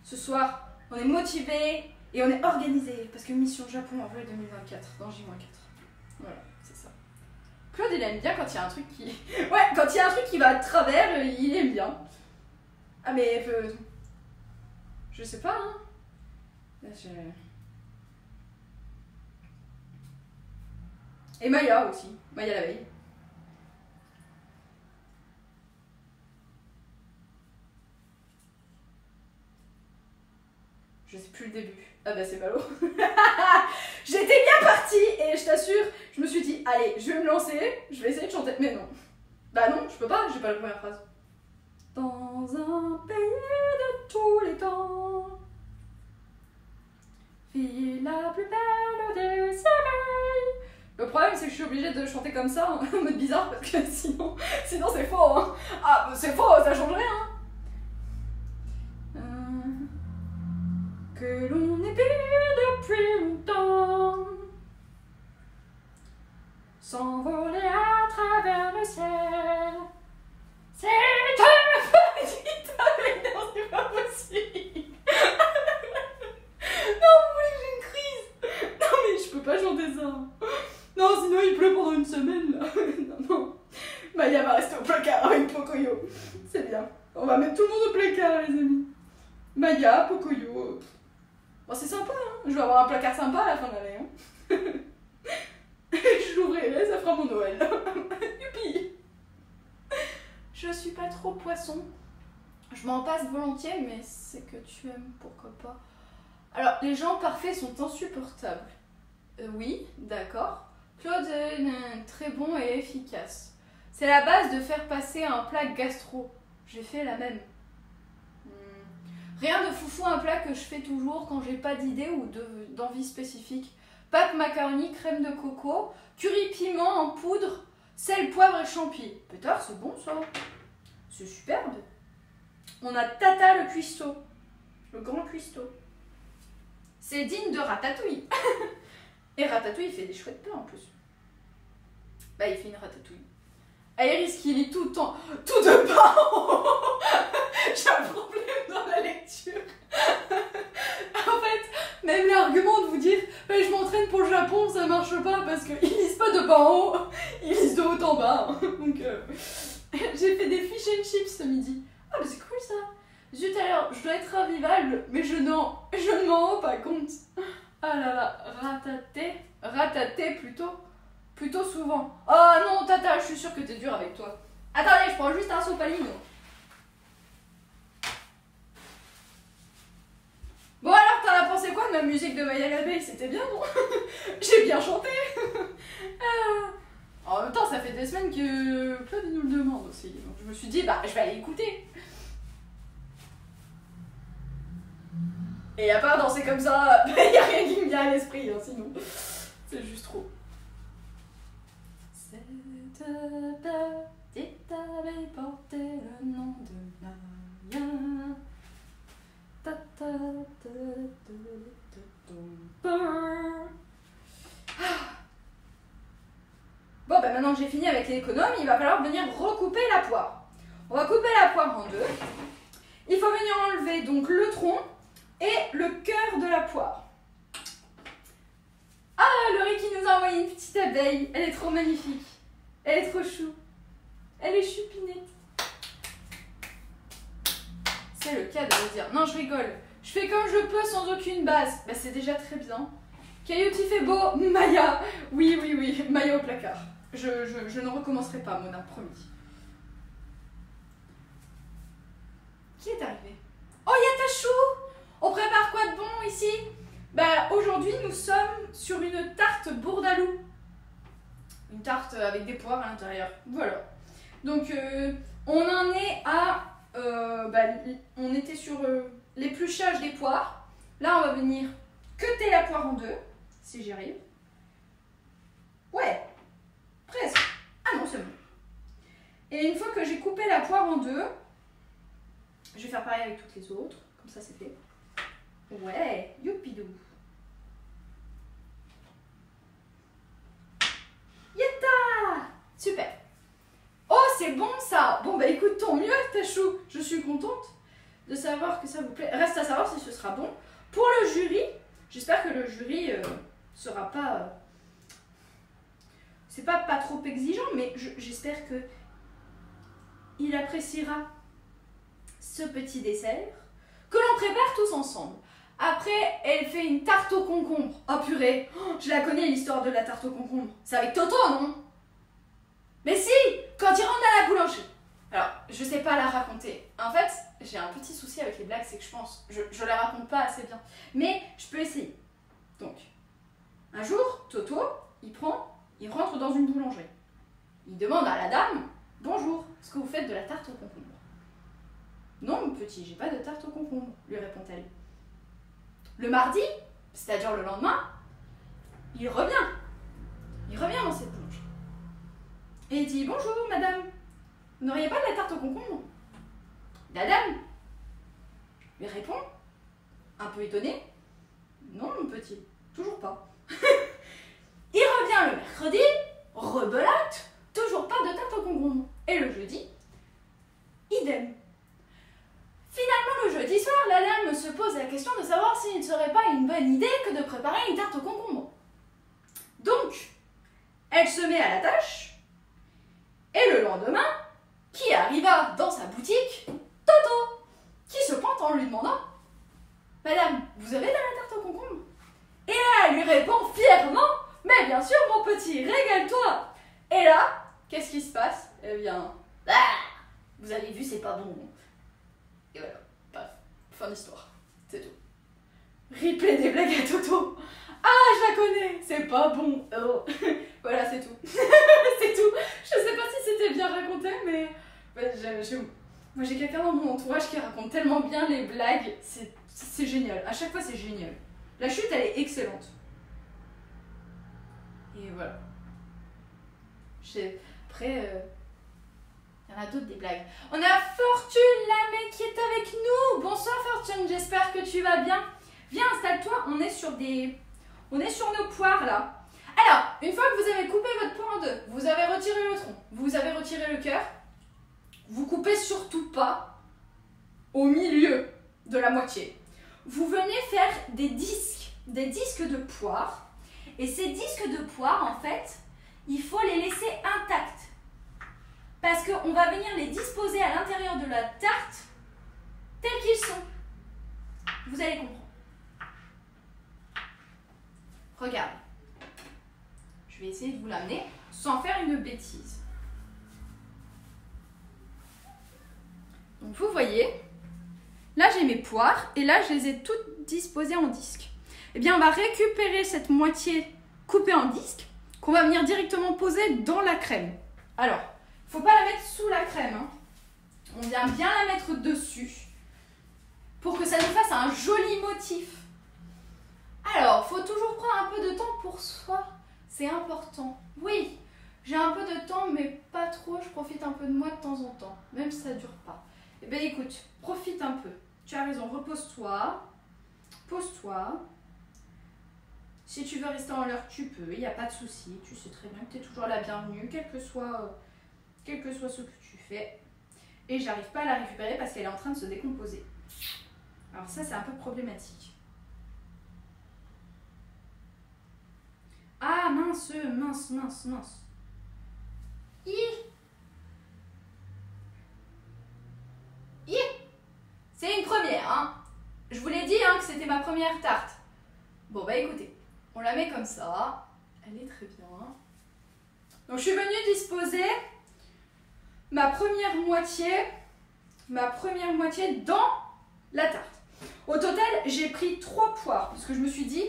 Ce soir, on est motivé et on est organisé. Parce que Mission Japon avril 2024, dans J-4. Voilà, c'est ça. Claude, il aime bien quand il y a un truc qui... Ouais, quand il y a un truc qui va de travers, il aime bien. Ah mais... Je sais pas, hein. Et Maya aussi. Maya la veille. Je sais plus le début. Ah bah c'est ballot. J'étais bien partie et je t'assure, je me suis dit, allez, je vais me lancer, je vais essayer de chanter. Mais non. Bah non, je peux pas, j'ai pas la première phrase. Dans un pays de tous les temps, fille la plus belle des soleils. Le problème c'est que je suis obligée de chanter comme ça, en mode bizarre, parce que sinon c'est faux. Hein. Ah, bah, c'est faux, ça change rien. Que l'on ait vu depuis longtemps s'envoler à travers le ciel. C'est une petite mais non, c'est pas possible. Non, vous voulez que j'ai une crise? Non, mais je peux pas chanter ça. Non, sinon il pleut pendant une semaine là. Non, non. Maya va rester au placard avec Pocoyo. C'est bien. On va mettre tout le monde au placard, les amis. Maya, Pocoyo. Bon, c'est sympa, hein. Je vais avoir un placard sympa à la fin de l'année. Hein. Je l'ouvrirai, ça fera mon Noël. Youpi. Je suis pas trop poisson. Je m'en passe volontiers, mais c'est que tu aimes, pourquoi pas. Alors, les gens parfaits sont insupportables. Oui, d'accord. Claude est très bon et efficace. C'est la base de faire passer un plat gastro. J'ai fait la même. Rien de foufou, un plat que je fais toujours quand j'ai pas d'idée ou d'envie spécifique. Pâte macaroni, crème de coco, curry piment en poudre, sel, poivre et champi. Pétard, c'est bon ça. C'est superbe. On a Tata le cuistot. Le grand cuistot. C'est digne de Ratatouille. Et Ratatouille, il fait des chouettes plats en plus. Bah, il fait une ratatouille. Iris qui lit tout le temps. Tout de part. J'ai un problème dans la lecture. En fait, même l'argument de vous dire bah, je m'entraîne pour le Japon, ça marche pas parce qu'ils lisent pas de bas en haut, ils lisent de haut en bas. Donc, j'ai fait des fish and chips ce midi. Ah, mais c'est cool ça. Zut alors, je dois être invivable, mais je ne m'en rends pas compte. Ah là là, rataté plutôt souvent. Oh non, Tata, je suis sûre que t'es dur avec toi. Attendez, je prends juste un sopalino. Bon alors, t'en as pensé quoi de ma musique de Maya l'abeille? C'était bien, non? J'ai bien chanté. En même temps, ça fait des semaines que Claude nous le demande aussi. Donc je me suis dit, bah, je vais aller écouter. Et à part danser comme ça, il n'y a rien qui me vient à l'esprit, hein, sinon. C'est juste trop. Cette petite abeille portait le nom de Maya. Bon, bah maintenant que j'ai fini avec l'économe, il va falloir venir recouper la poire. On va couper la poire en deux. Il faut venir enlever donc le tronc et le cœur de la poire. Ah, Laurie qui nous a envoyé une petite abeille. Elle est trop magnifique. Elle est trop chou. Elle est chupinette. C'est le cas de le dire. Non, je rigole. Je fais comme je peux sans aucune base. Bah, c'est déjà très bien. Caillou, il fait beau. Maya. Oui, oui, oui. Maya au placard. Je ne recommencerai pas, Mona, promis. Qui est arrivé? Oh, il y a Tachou! On prépare quoi de bon ici? Bah, aujourd'hui, nous sommes sur une tarte bourdalou. Une tarte avec des poires à l'intérieur. Voilà. Donc, on en est à... on était sur l'épluchage des poires. Là, on va venir cutter la poire en deux, si j'y arrive. Ouais, presque. Ah non, c'est bon. Et une fois que j'ai coupé la poire en deux, je vais faire pareil avec toutes les autres. Comme ça, c'est fait. Ouais, youpidou. Yatta! Super. Oh, c'est bon ça. Bon, bah écoute, tant mieux, Tachou. Je suis contente de savoir que ça vous plaît. Reste à savoir si ce sera bon. Pour le jury, j'espère que le jury sera pas... c'est pas trop exigeant, mais j'espère que il appréciera ce petit dessert que l'on prépare tous ensemble. Après, elle fait une tarte au concombre. Oh purée, je la connais l'histoire de la tarte au concombre. C'est avec Toto, non? Mais si, quand il rentre à la boulangerie. Alors, je sais pas la raconter. En fait, j'ai un petit souci avec les blagues, c'est que je la raconte pas assez bien. Mais je peux essayer. Donc, un jour, Toto, il rentre dans une boulangerie. Il demande à la dame, bonjour, est-ce que vous faites de la tarte au concombre? Non, mon petit, j'ai pas de tarte au concombre, lui répond-elle. Le mardi, c'est-à-dire le lendemain, il revient dans cette boulangerie. Et il dit, bonjour madame, vous n'auriez pas de la tarte au concombre? La dame lui répond, un peu étonnée, non mon petit, toujours pas. Il revient le mercredi, rebelote, toujours pas de tarte au concombre. Et le jeudi, idem. Finalement, le jeudi soir, la dame se pose la question de savoir s'il ne serait pas une bonne idée que de préparer une tarte au concombre. Donc, elle se met à la tâche, et le lendemain, qui arriva dans sa boutique? Toto, qui se pointe en lui demandant « Madame, vous avez de la tarte au concombre ?» Et là, elle lui répond fièrement « Mais bien sûr, mon petit, régale-toi !» Et là, qu'est-ce qui se passe? Eh bien, vous avez vu, c'est pas bon. Et voilà, paf, fin d'histoire, c'est tout. Replay des blagues à Toto. Ah, je la connais, c'est pas bon. Oh. Voilà, c'est tout. C'est tout. Je sais pas si c'était bien raconté, mais moi j'ai quelqu'un dans mon entourage qui raconte tellement bien les blagues, c'est génial. À chaque fois, c'est génial. La chute, elle est excellente. Et voilà. Après, il y en a d'autres des blagues. On a Fortune, la mec qui est avec nous. Bonsoir Fortune, j'espère que tu vas bien. Viens, installe-toi, on est sur nos poires là. Alors, une fois que vous avez coupé votre poire en deux, vous avez retiré le tronc, vous avez retiré le cœur, vous coupez surtout pas au milieu de la moitié. Vous venez faire des disques de poire. Et ces disques de poire, en fait, il faut les laisser intacts. Parce qu'on va venir les disposer à l'intérieur de la tarte tels qu'ils sont. Vous allez comprendre. Regarde. Je vais essayer de vous l'amener sans faire une bêtise. Donc vous voyez, là j'ai mes poires et là je les ai toutes disposées en disques. Eh bien on va récupérer cette moitié coupée en disques qu'on va venir directement poser dans la crème. Alors, il ne faut pas la mettre sous la crème. Hein. On vient bien la mettre dessus pour que ça nous fasse un joli motif. Alors, il faut toujours prendre un peu de temps pour soi. C'est important. Oui, j'ai un peu de temps, mais pas trop. Je profite un peu de moi de temps en temps, même si ça ne dure pas. Eh bien, écoute, profite un peu. Tu as raison, repose-toi. Pose-toi. Si tu veux rester en l'heure, tu peux. Il n'y a pas de souci. Tu sais très bien que tu es toujours la bienvenue, quel que soit ce que tu fais. Et j'arrive pas à la récupérer parce qu'elle est en train de se décomposer. Alors ça, c'est un peu problématique. Ah, mince. C'est une première, hein. Je vous l'ai dit, c'était ma première tarte. Bon bah écoutez, on la met comme ça. Elle est très bien. Donc je suis venue disposer ma première moitié dans la tarte. Au total, j'ai pris 3 poires parce que je me suis dit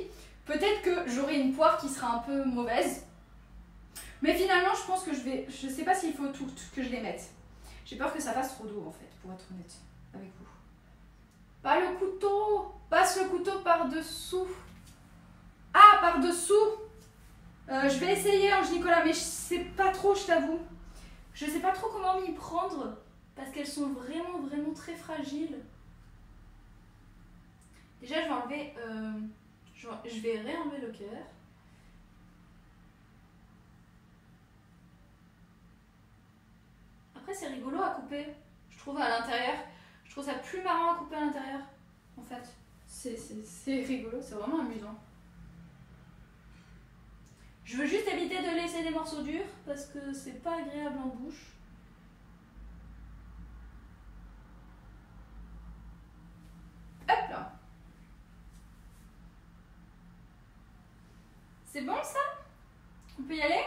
peut-être que j'aurai une poire qui sera un peu mauvaise. Mais finalement, je pense que je sais pas s'il faut toutes que je les mette. J'ai peur que ça fasse trop d'eau en fait, pour être honnête avec vous. Pas le couteau, passe le couteau par-dessous. Ah, par-dessous. Je vais essayer, Ange Nicolas, mais je sais pas trop, je t'avoue. Je sais pas trop comment m'y prendre parce qu'elles sont vraiment très fragiles. Déjà, je vais enlever, je vais réenlever le cœur. Après, c'est rigolo à couper, je trouve, à l'intérieur. Je trouve ça plus marrant à couper à l'intérieur, en fait. C'est rigolo, c'est vraiment amusant. Je veux juste éviter de laisser des morceaux durs parce que c'est pas agréable en bouche. Hop là. C'est bon ça? On peut y aller?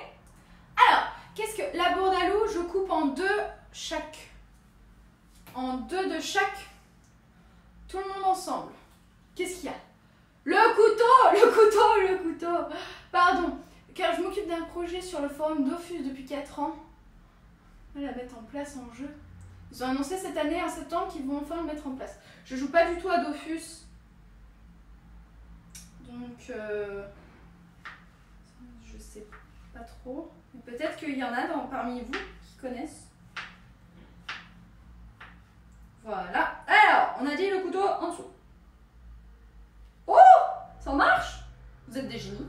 Alors, qu'est-ce que la bourdaloue? Je coupe en 2 chaque. En 2 de chaque. Tout le monde ensemble. Qu'est-ce qu'il y a? Le couteau. Pardon. Car je m'occupe d'un projet sur le forum Dofus depuis 4 ans. On va la mettre en place en jeu. Ils ont annoncé cette année, en septembre, qu'ils vont enfin le mettre en place. Je joue pas du tout à Dofus. Donc, je sais pas trop. Peut-être qu'il y en a parmi vous qui connaissent. Voilà. Alors, on a dit le couteau en dessous. Oh! Ça marche? Vous êtes des génies.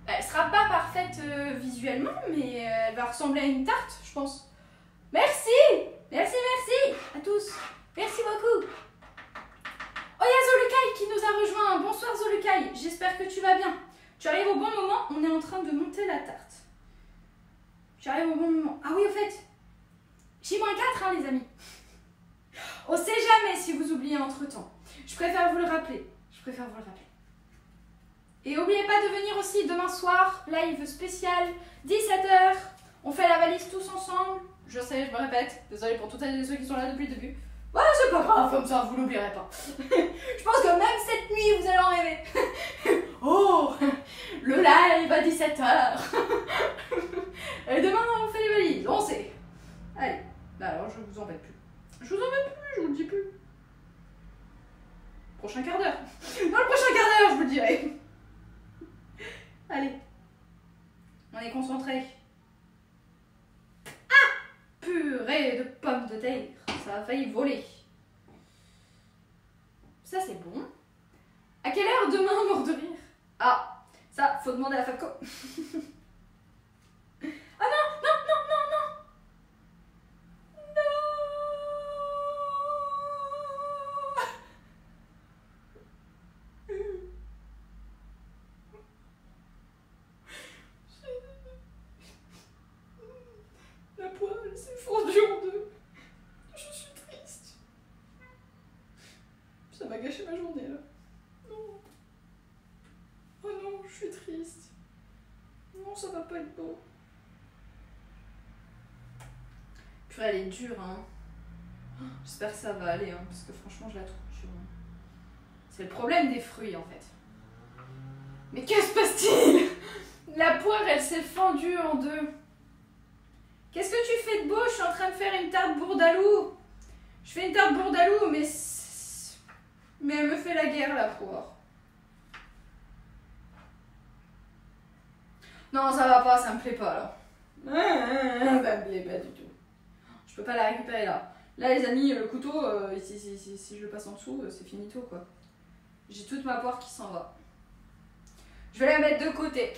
Elle sera pas parfaite visuellement, mais elle va ressembler à une tarte, je pense. Merci! Merci à tous. Merci beaucoup. Oh, il y a Zolukai qui nous a rejoint. Bonsoir Zolukai, j'espère que tu vas bien. Tu arrives au bon moment, on est en train de monter la tarte. Tu arrives au bon moment. Ah oui, au fait, J-4, hein, les amis. On sait jamais si vous oubliez entre-temps. Je préfère vous le rappeler. Et n'oubliez pas de venir aussi demain soir, live spécial, 17h. On fait la valise tous ensemble. Je sais, je me répète. Désolée pour toutes celles et ceux qui sont là depuis le début. Ouais, c'est pas grave, comme ça, vous l'oublierez pas. Je pense que même cette nuit, vous allez en rêver. Oh, le live à 17h. Et demain, on fait les valises, on sait. Allez, bah alors je vous embête plus. Je vous le dis plus. Prochain quart d'heure. Dans le prochain quart d'heure, je vous le dirai. Allez, on est concentré. Ah, purée de pommes de terre, ça a failli voler. Ça c'est bon. À quelle heure demain, mort de rire? Ah, ça, faut demander à Fabco. Ah non. La poêle s'est fondue en 2. Je suis triste. Ça m'a gâché ma journée là. Non. Oh non, je suis triste. Non, ça va pas être beau. Purée, elle est dure, hein. J'espère que ça va aller, hein, parce que franchement, je la trouve dure. C'est le problème des fruits, en fait. Mais que se passe-t-il? La poire, elle s'est fendue en 2. Qu'est-ce que tu fais de beau? Je suis en train de faire une tarte bourdaloue. Je fais une tarte bourdaloue, mais elle me fait la guerre, la poire. Non, ça va pas, ça me plaît pas, là. Ça me plaît pas du tout. Je peux pas la récupérer, là. Là, les amis, le couteau, si je le passe en dessous, c'est finito, quoi. J'ai toute ma poire qui s'en va. Je vais la mettre de côté.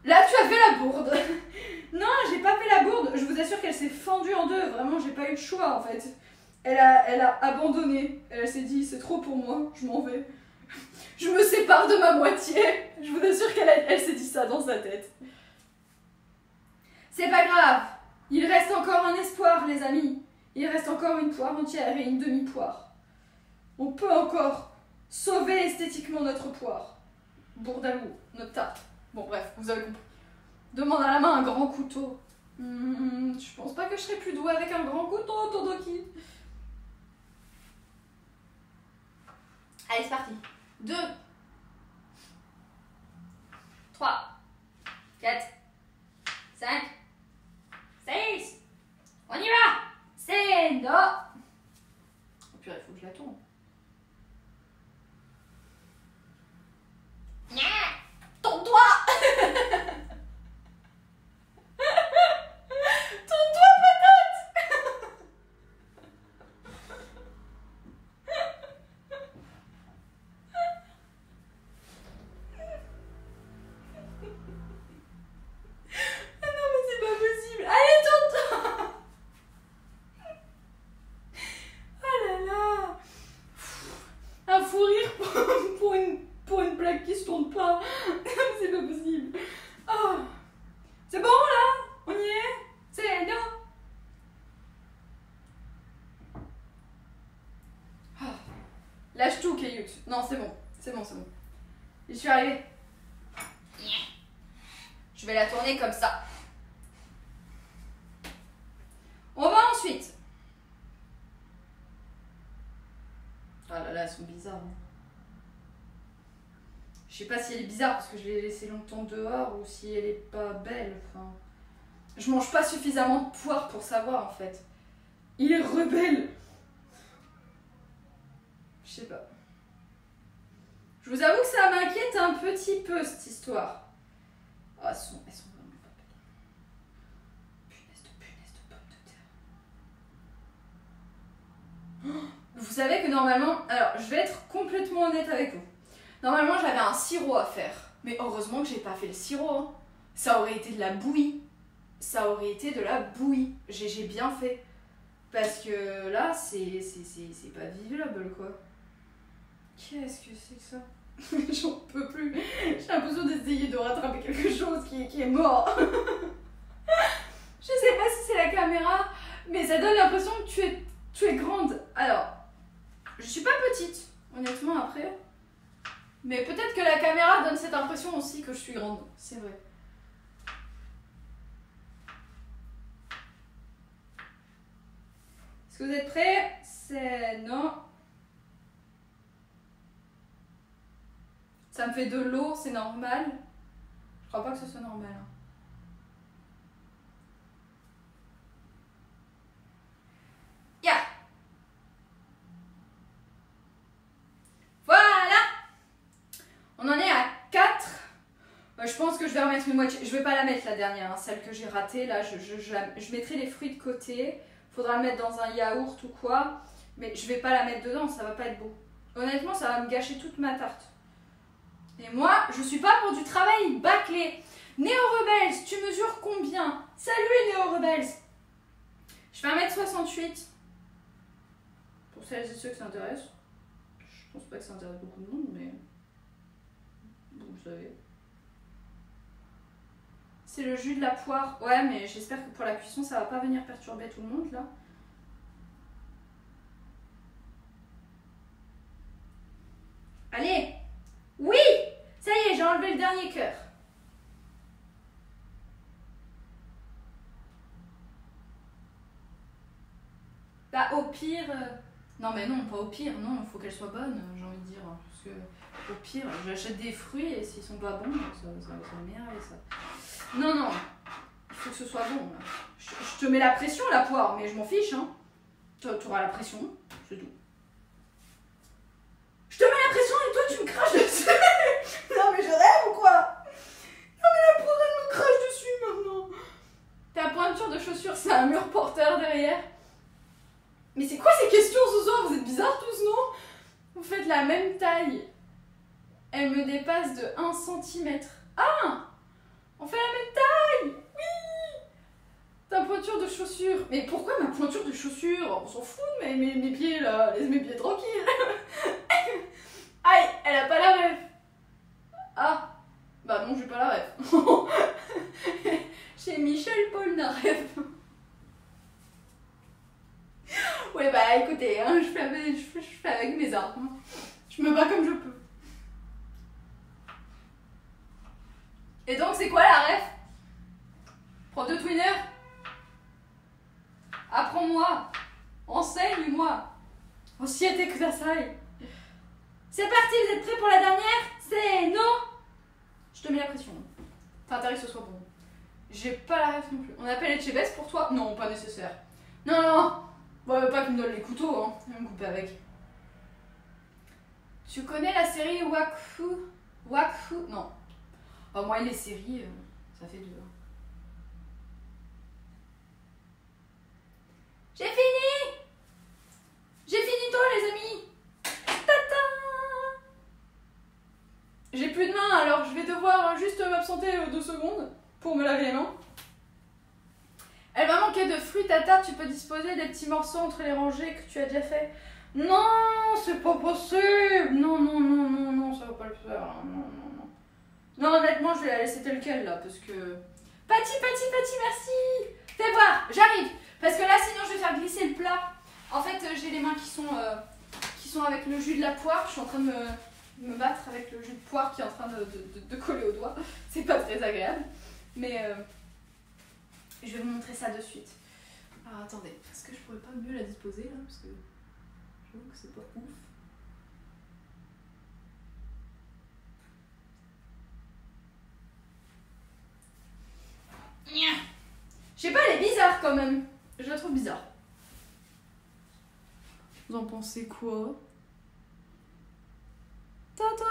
Là, tu as fait la bourde. Non, j'ai pas fait la bourde. Je vous assure qu'elle s'est fendue en 2. Vraiment, j'ai pas eu le choix, en fait. Elle a abandonné. Elle s'est dit, c'est trop pour moi, je m'en vais. Je me sépare de ma moitié. Je vous assure qu'elle s'est dit ça dans sa tête. C'est pas grave. Il reste encore un espoir, les amis. Il reste encore une poire entière et une demi-poire. On peut encore sauver esthétiquement notre poire. Bourdalou, notre tarte. Bon, bref, vous avez compris. Demande à la main un grand couteau. Je pense pas que je serai plus douée avec un grand couteau, Todoki. Allez, c'est parti. 2, 3, 4, 5, 6. On y va. C'est no. Oh purée, il faut que je la tourne. Tourne-toi. Tourne-toi, patate. Non mais c'est pas possible. Allez, tourne-toi. Oh là là. Un fou rire pour une blague qui se tourne pas. C'est pas possible. Oh. C'est bon là? On y est? C'est non. Oh. Lâche tout, Kayut. Non, c'est bon. C'est bon, c'est bon. J'y suis arrivée. Je vais la tourner comme ça. On va ensuite. Oh là là, elles sont bizarres. Hein. Je sais pas si elle est bizarre parce que je l'ai laissée longtemps dehors ou si elle est pas belle. Enfin, je mange pas suffisamment de poire pour savoir en fait. Il est rebelle. Je sais pas. Je vous avoue que ça m'inquiète un petit peu cette histoire. Oh, elles sont vraiment pas belles. Punaise de pommes de terre. Oh, vous savez que normalement, alors je vais être complètement honnête avec vous. Normalement j'avais un sirop à faire. Mais heureusement que j'ai pas fait le sirop. Hein. Ça aurait été de la bouillie. Ça aurait été de la bouillie. J'ai bien fait. Parce que là, c'est pas vivable quoi. Qu'est-ce que c'est que ça? J'en peux plus. J'ai l'impression d'essayer de rattraper quelque chose qui est mort. Je sais pas si c'est la caméra, mais ça donne l'impression que tu es grande. Alors, je suis pas petite, honnêtement, après. Mais peut-être que la caméra donne cette impression aussi que je suis grande. C'est vrai. Est-ce que vous êtes prêts? C'est non. Ça me fait de l'eau, c'est normal. Je crois pas que ce soit normal. Hein. Yeah. Voilà. On en est à 4. Je pense que je vais remettre une moitié. Je vais pas la mettre la dernière, hein, celle que j'ai ratée. Là, je mettrai les fruits de côté. Faudra le mettre dans un yaourt ou quoi. Mais je vais pas la mettre dedans, ça va pas être beau. Honnêtement, ça va me gâcher toute ma tarte. Et moi, je suis pas pour du travail bâclé. Néo Rebels, tu mesures combien? Salut Néo Rebels. Je fais 1m68. Pour celles et ceux que ça intéresse. Je pense pas que ça intéresse beaucoup de monde, mais... Bon, vous savez. C'est le jus de la poire. Ouais, mais j'espère que pour la cuisson, ça va pas venir perturber tout le monde, là. Allez. Oui! Ça y est, j'ai enlevé le dernier cœur. Bah, au pire... Non, mais non, pas au pire. Non, il faut qu'elle soit bonne, j'ai envie de dire. Parce que, au pire, j'achète des fruits et s'ils sont pas bons, ça m'énerve, ça. Non, non. Il faut que ce soit bon. Je te mets la pression, la poire, mais je m'en fiche, hein. Tu auras la pression, c'est tout. Je te mets la pression et toi, tu me craches dessus. Non, mais je rêve ou quoi? Non, mais la poire, elle me crache dessus maintenant. Ta pointure de chaussure, c'est un mur porteur derrière. Mais c'est quoi ces questions ce soir? Vous êtes bizarres tous, non? Vous faites la même taille. Elle me dépasse de 1 cm. Ah! On fait la même taille! Oui! Ta pointure de chaussure. Mais pourquoi ma pointure de chaussure? On s'en fout de mes pieds là. Laisse mes pieds tranquilles. Aïe! Elle a pas la rêve. Ah! Bah non, j'ai pas la rêve. Chez Michel Polnareff. bizarre. Je me bats comme je peux. Et donc, c'est quoi la ref? Prof de Twinner? Apprends-moi. Enseigne-moi. Osiete kudasai. C'est parti, vous êtes prêts pour la dernière? C'est non? Je te mets la pression. T'as intérêt que ce soit bon. J'ai pas la ref non plus. On appelle Etchebest pour toi? Non, pas nécessaire. Non, non. Bon, pas qu'il me donne les couteaux, hein. Je vais me couper avec. Tu connais la série Wakfu? Wakfu? Non. Oh, moi, les séries, ça fait deux. J'ai fini! J'ai fini tôt, les amis! Tata! J'ai plus de main, alors je vais devoir juste m'absenter 2 secondes pour me laver les mains. Elle va manquer de fruits, Tata. Tu peux disposer des petits morceaux entre les rangées que tu as déjà fait. Non, c'est pas possible! Non, non, non, non, non, ça va pas le faire. Non, non, non. Non, honnêtement, je vais la laisser telle quelle, là, parce que... Pati, merci! Fais voir, j'arrive! Parce que là, sinon, je vais faire glisser le plat. En fait, j'ai les mains qui sont avec le jus de la poire. Je suis en train de me battre avec le jus de poire qui est en train de coller au doigt. C'est pas très agréable. Mais je vais vous montrer ça de suite. Alors, attendez. Est-ce que je pourrais pas mieux la disposer, là? Parce que j'avoue que c'est pas ouf. Je sais pas, elle est bizarre quand même. Je la trouve bizarre. Vous en pensez quoi? Tata!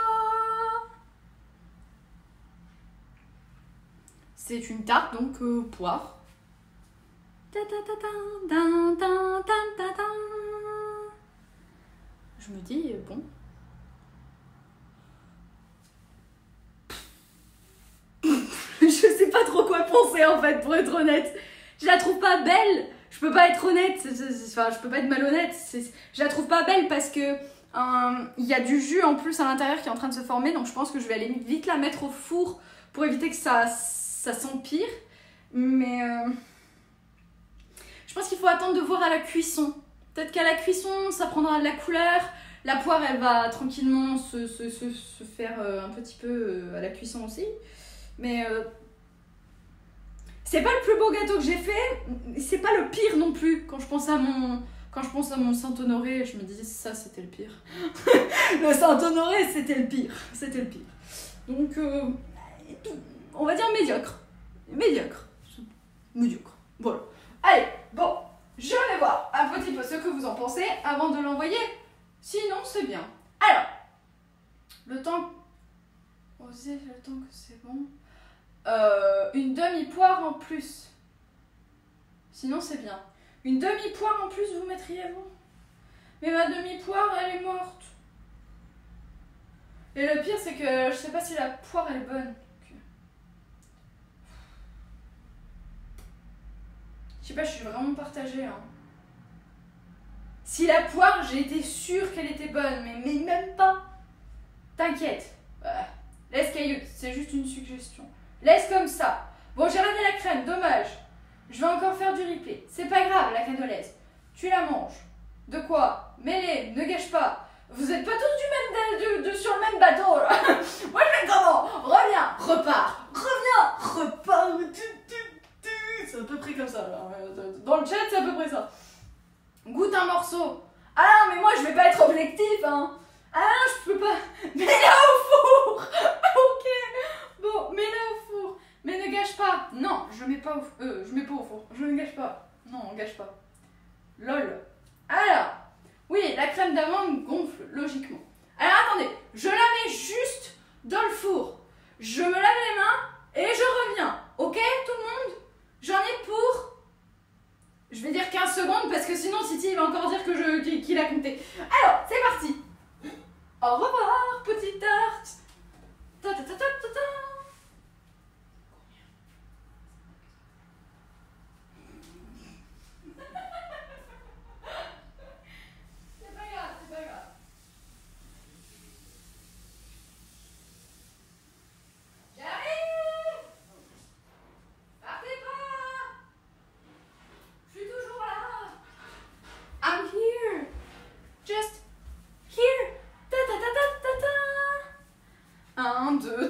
C'est une tarte, donc poire. Je me dis, bon. Je sais pas trop quoi penser en fait, pour être honnête. Je la trouve pas belle. Je peux pas être honnête. Enfin, je peux pas être malhonnête. Je la trouve pas belle parce que il y a du jus en plus à l'intérieur qui est en train de se former. Donc je pense que je vais aller vite la mettre au four pour éviter que ça s'empire. Mais je pense qu'il faut attendre de voir à la cuisson. Peut-être qu'à la cuisson, ça prendra de la couleur. La poire, elle va tranquillement se faire un petit peu à la cuisson aussi. Mais c'est pas le plus beau gâteau que j'ai fait. C'est pas le pire non plus. Quand je pense à mon Saint-Honoré, je me disais ça, c'était le pire. Le Saint-Honoré, c'était le pire. C'était le pire. Donc, on va dire médiocre. Médiocre. Voilà. Allez, bon, je vais voir un petit peu ce que vous en pensez avant de l'envoyer. Sinon, c'est bien. Alors, le temps... Osez le temps que c'est bon. Une demi-poire en plus. Sinon, c'est bien. Une demi-poire en plus, vous mettriez-vous? Mais ma demi-poire, elle est morte. Et le pire, c'est que je sais pas si la poire, elle est bonne. Je sais pas, je suis vraiment partagée. Hein. Si la poire, j'ai été sûre qu'elle était bonne, mais même pas. T'inquiète. Laisse cailloute, c'est juste une suggestion. Laisse comme ça. Bon, j'ai raté la crème, dommage. Je vais encore faire du replay. C'est pas grave, la canolaise. Tu la manges. De quoi? Mets-les, ne gâche pas. Vous êtes pas tous sur le même bateau, là. Moi, je fais comment? Reviens, repars. Reviens, repars. C'est à peu près comme ça, là. Dans le chat, c'est à peu près ça. Goûte un morceau. Ah, mais moi, je vais pas être objectif, hein. Ah, je peux pas. Mets-la au four. Ok. Bon, mets-la au four. Mais ne gâche pas. Non, je mets pas au four. Je ne gâche pas. Non, on gâche pas. Lol. Alors, oui, la crème d'amande gonfle, logiquement. Alors, attendez. Je la mets juste dans le four. Je me lave les mains et je reviens. Ok, tout le monde? J'en ai pour... Je vais dire 15 secondes parce que sinon Titi il va encore dire que qu'il a compté. Alors, c'est parti. Au revoir, petite tarte. Ta ta ta ta ta ta. C'est pas grave, c'est pas grave. J'arrive. Partez pas. Je suis toujours là. I'm here.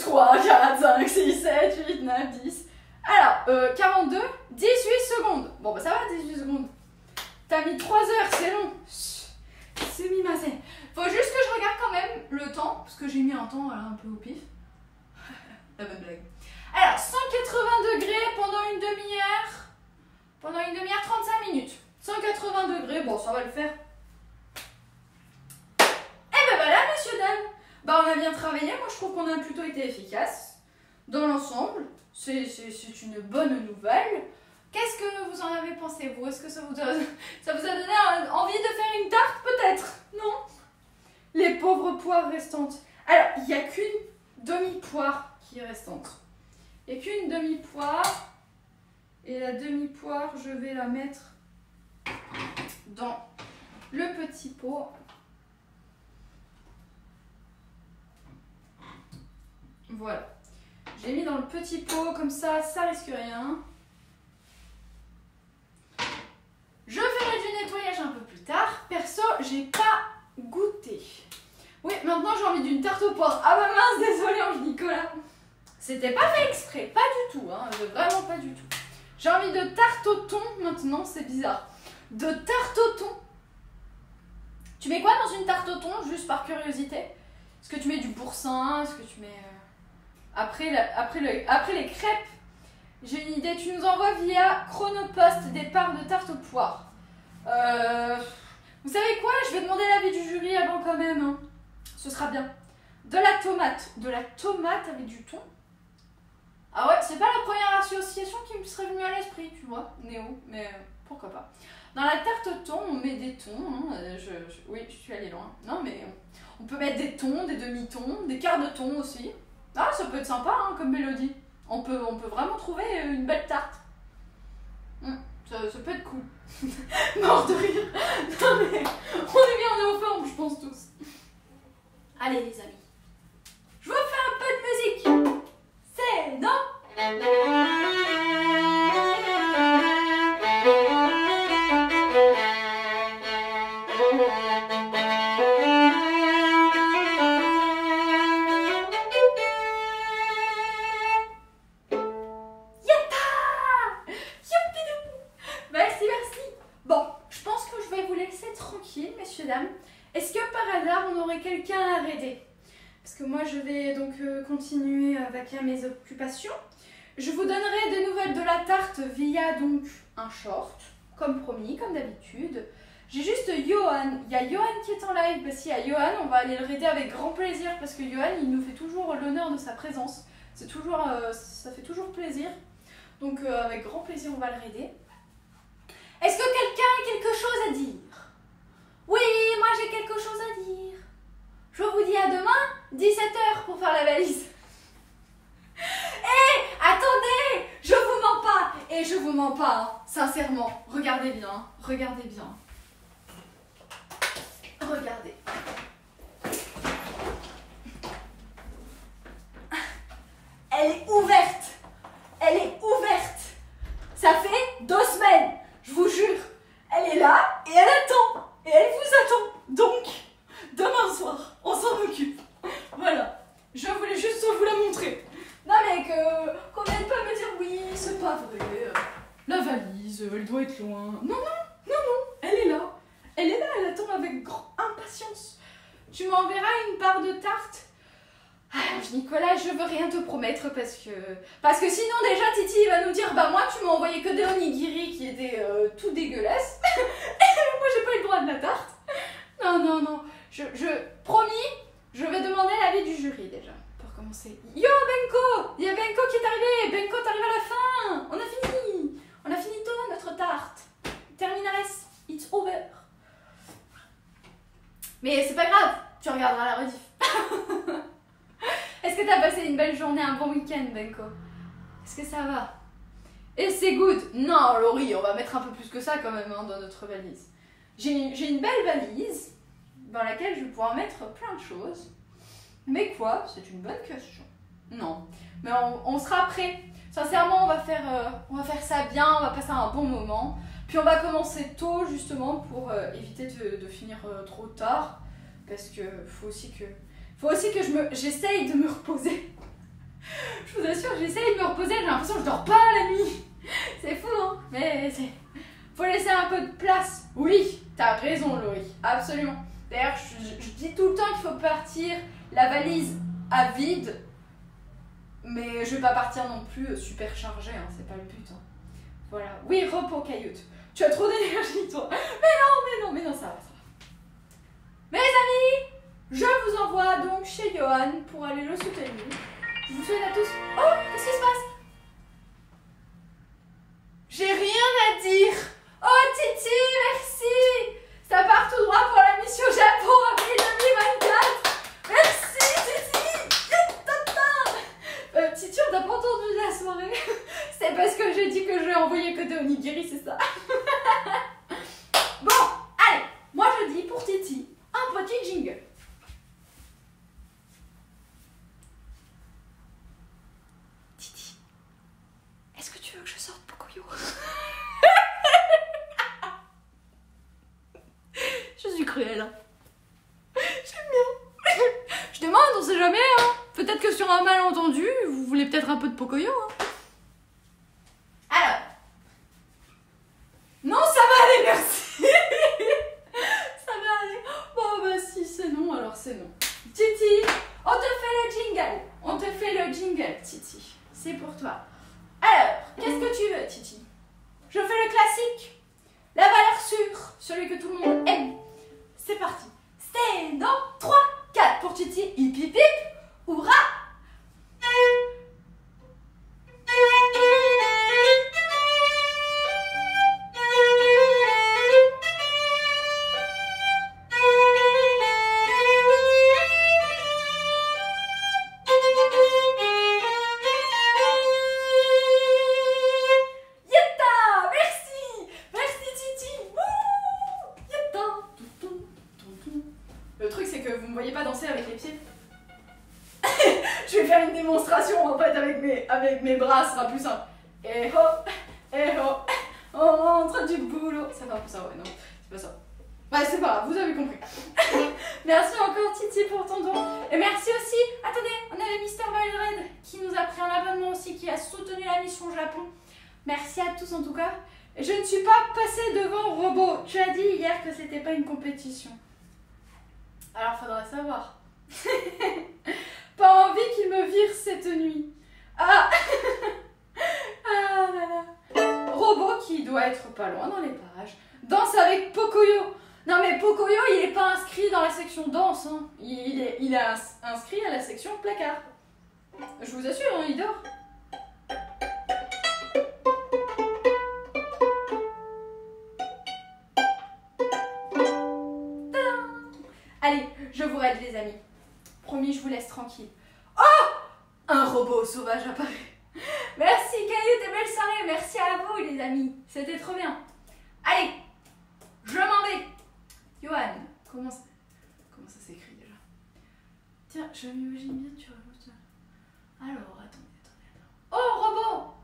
3, 4, 5, 6, 7, 8, 9, 10. Alors, 42, 18 secondes. Bon, bah ça va, 18 secondes. T'as mis 3 heures, c'est long. C'est mi-massé. Faut juste que je regarde quand même le temps, parce que j'ai mis un temps voilà, un peu au pif. La bonne blague. Alors, 180 degrés pendant une demi-heure. Pendant une demi-heure, 35 minutes. 180 degrés, bon, ça va le faire. Et ben voilà, messieurs, dames. Bah, on a bien travaillé. Moi, je trouve qu'on a plutôt été efficace. Dans l'ensemble, c'est une bonne nouvelle. Qu'est-ce que vous en avez pensé, vous? Est-ce que ça vous a donné envie de faire une tarte, peut-être? Non? Les pauvres poires restantes. Alors, il n'y a qu'une demi-poire qui est restante. Il n'y a qu'une demi-poire. Et la demi-poire, je vais la mettre dans le petit pot. Voilà. J'ai mis dans le petit pot, comme ça risque rien. Je ferai du nettoyage un peu plus tard. Perso, j'ai pas goûté. Oui, maintenant j'ai envie d'une tarte aux poires. Ah bah mince, désolé Ange Nicolas. C'était pas fait exprès, pas du tout, hein, vraiment pas du tout. J'ai envie de tarte au thon maintenant, c'est bizarre. De tarte au thon. Tu mets quoi dans une tarte au thon, juste par curiosité? Est-ce que tu mets du boursin? Est-ce que tu mets... Après les crêpes, j'ai une idée. Tu nous envoies via Chronopost des parts de tarte aux poires. Vous savez quoi? Je vais demander l'avis du jury avant quand même. Hein. Ce sera bien. De la tomate. De la tomate avec du thon. Ah ouais, c'est pas la première association qui me serait venue à l'esprit, tu vois, Néo, mais pourquoi pas. Dans la tarte au thon, on met des thons, hein, oui, je suis allée loin. Non, mais on peut mettre des thons, des demi-thons, des quarts de thon aussi. Ah, ça peut être sympa hein, comme mélodie. On peut vraiment trouver une belle tarte. Ça peut être cool. Mort de rire. Non mais, on est en forme, je pense tous. Allez les amis, je vous fais un peu de musique. C'est non. Est-ce que par hasard on aurait quelqu'un à raider? Parce que moi je vais donc continuer avec mes occupations. Je vous donnerai des nouvelles de la tarte via donc un short, comme promis, comme d'habitude. J'ai juste Johan, il y a Johan qui est en live, parce qu'il y a Johan, on va aller le raider avec grand plaisir parce que Johan il nous fait toujours l'honneur de sa présence. C'est toujours, ça fait toujours plaisir. Donc avec grand plaisir on va le raider. Est-ce que quelqu'un a quelque chose à dire? Oui, moi j'ai quelque chose à dire. Je vous dis à demain, 17h pour faire la valise. Hé, attendez, je vous mens pas. Et je vous mens pas, hein, sincèrement. Regardez bien, regardez bien. Regardez. Elle est ouverte. Elle est ouverte. Ça fait 2 semaines, je vous jure. Elle est là et elle attend. Et elle vous attend. Donc, demain soir, on s'en occupe. Voilà. Je voulais juste vous la montrer. Non mais qu'on vienne pas me dire oui, c'est pas vrai. La valise, elle doit être loin. Non, non, non, non. Elle est là. Elle est là, elle attend avec impatience. Tu m'enverras une part de tarte. Ah, Nicolas, je veux rien te promettre parce que sinon déjà Titi va nous dire bah moi tu m'as envoyé que des onigiri qui étaient tout dégueulasses. Et moi j'ai pas eu le droit de la tarte. Non, non, non. Promis, je vais demander l'avis du jury déjà pour commencer. Yo Benko, il y a Benko qui est arrivé. Benko, t'arrives à la fin. On a fini. On a fini tôt notre tarte. Terminares, it's over. Mais c'est pas grave, tu regarderas la rediff. Est-ce que t'as passé une belle journée, un bon week-end, Benko? Est-ce que ça va? Et c'est good. Non, Laurie, on va mettre un peu plus que ça quand même hein, dans notre valise. J'ai une belle valise dans laquelle je vais pouvoir mettre plein de choses. Mais quoi? C'est une bonne question. Non, mais on sera prêt. Sincèrement, on va faire ça bien, on va passer un bon moment. Puis on va commencer tôt justement pour éviter de finir trop tard. Parce que faut aussi que j'essaye de me reposer. j'essaye de me reposer, j'ai l'impression que je dors pas la nuit. C'est fou, hein? Mais faut laisser un peu de place. Oui, t'as raison, Laurie, absolument. D'ailleurs, je dis tout le temps qu'il faut partir la valise à vide, mais je vais pas partir non plus super chargée, hein, c'est pas le but. Hein. Voilà. Oui, repos, Cailloute. Tu as trop d'énergie, toi. Mais non, ça va. Mes amis, je vous envoie donc chez Johan pour aller le soutenir. Je vous souhaite à tous... Oh, qu'est-ce qui se passe? J'ai rien à dire. Oh, Titi, merci. Ça part tout droit pour la mission Japon avril 2024. Merci, Titi. Titi, on t'a pas entendu la soirée. C'est parce que j'ai dit que je vais envoyer que des onigiri, c'est ça. Bon, allez, moi je dis pour Titi un petit jingle. Titi, est-ce que tu veux que je sorte Pocoyo? Je suis cruelle. Hein. J'aime bien. Je demande, on sait jamais. Hein. Peut-être que sur un malentendu, vous voulez peut-être un peu de Pocoyo. Hein. Alors. Non, ça va aller, merci. Ça va aller. Bon, bah si c'est non, alors c'est non. Titi, on te fait le jingle. On te fait le jingle, Titi. C'est pour toi. Alors, qu'est-ce que tu veux, Titi? Je fais le classique. La valeur sûre, celui que tout le monde aime. C'est parti. C'est dans 3, 4 pour Titi. Hip hip hip. Hurrah! Le truc c'est que vous me voyez pas danser avec les pieds. Je vais faire une démonstration en fait avec mes bras, ce sera plus simple. Eh oh, on rentre du boulot. C'est pas pour ça, ouais, non, c'est pas ça. Ouais, c'est pas grave, vous avez compris. Merci encore Titi pour ton don. Et merci aussi, attendez, on avait Mister Wildred qui nous a pris un abonnement aussi, qui a soutenu la mission Japon. Merci à tous en tout cas. Je ne suis pas passée devant Robot. Tu as dit hier que c'était pas une compétition. Alors faudrait savoir. Pas envie qu'il me vire cette nuit. Ah. Ah là là. Robot qui doit être pas loin dans les parages. Danse avec Pocoyo. Non mais Pocoyo il est pas inscrit dans la section danse. Hein. Il est inscrit à la section placard. Je vous assure, hein, il dort. Allez, je vous raide les amis. Promis, je vous laisse tranquille. Oh! Un robot sauvage apparaît. Merci Caillou, tes belles soirées. Merci à vous les amis. C'était trop bien. Allez, je m'en vais. Johan, comment ça s'écrit déjà? Tiens, je m'imagine bien que tu rajoutes. Alors, attendez. Oh, robot!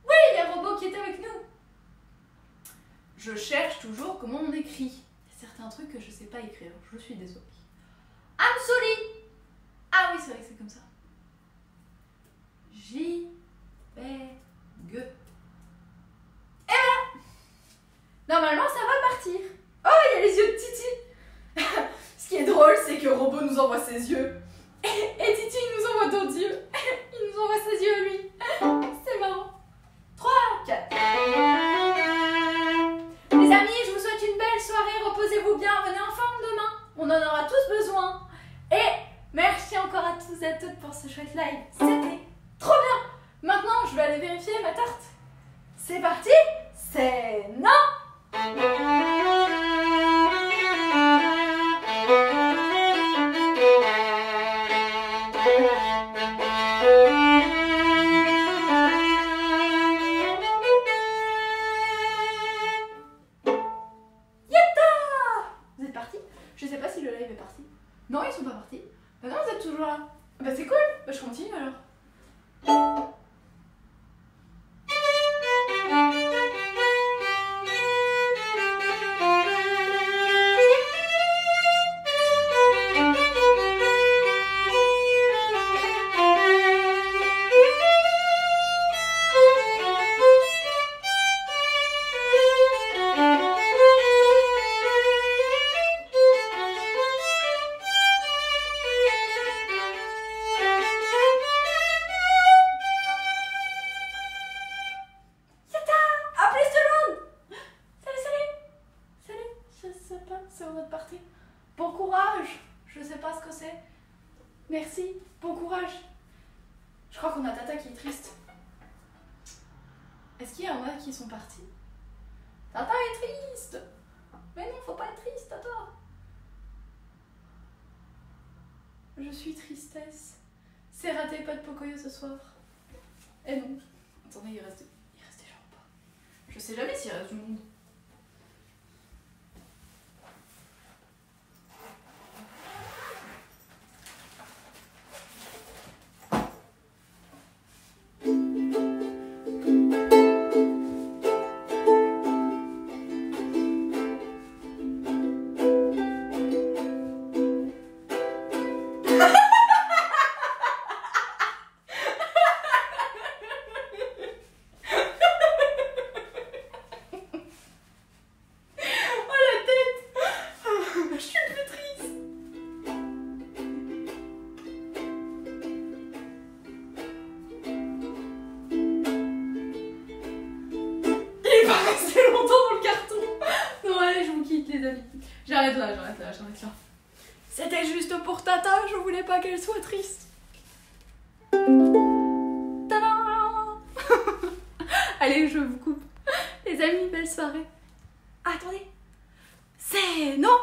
Oui, il y a Robot qui est avec nous. Je cherche toujours comment on écrit. Il y a certains trucs que je sais pas écrire. Je suis désolée. I'm sorry. Ah oui, c'est vrai que c'est comme ça. J, B, G. Et voilà. Normalement, ça va partir. Oh, il y a les yeux de Titi. Ce qui est drôle, c'est que Robot nous envoie ses yeux. Et Titi nous envoie d'autres yeux. Il nous envoie ses yeux à lui. C'est marrant. 3, 4. Les amis, je vous souhaite une belle soirée. Reposez-vous bien. Venez en forme demain. On en aura tous besoin. Et merci encore à tous et à toutes pour ce chouette live. C'était trop bien. Maintenant, je vais aller vérifier ma tarte. C'est parti. C'est non. Vous êtes partis? Je sais pas si le live est parti. Non, ils sont pas partis. Bah non, vous êtes toujours là. Bah c'est cool. Bah je continue alors. Merci, bon courage. Je crois qu'on a Tata qui est triste. Est-ce qu'il y en a qui sont partis? Tata est triste. Mais non, faut pas être triste, Tata. Je suis tristesse. C'est raté, pas de Pocoyo ce soir. Eh non. Attendez, il reste des gens ou pas? Je sais jamais s'il reste du monde. J'arrête là. C'était juste pour Tata, je voulais pas qu'elle soit triste. Tadam. Allez, je vous coupe. Les amis, belle soirée. Attendez. C'est non.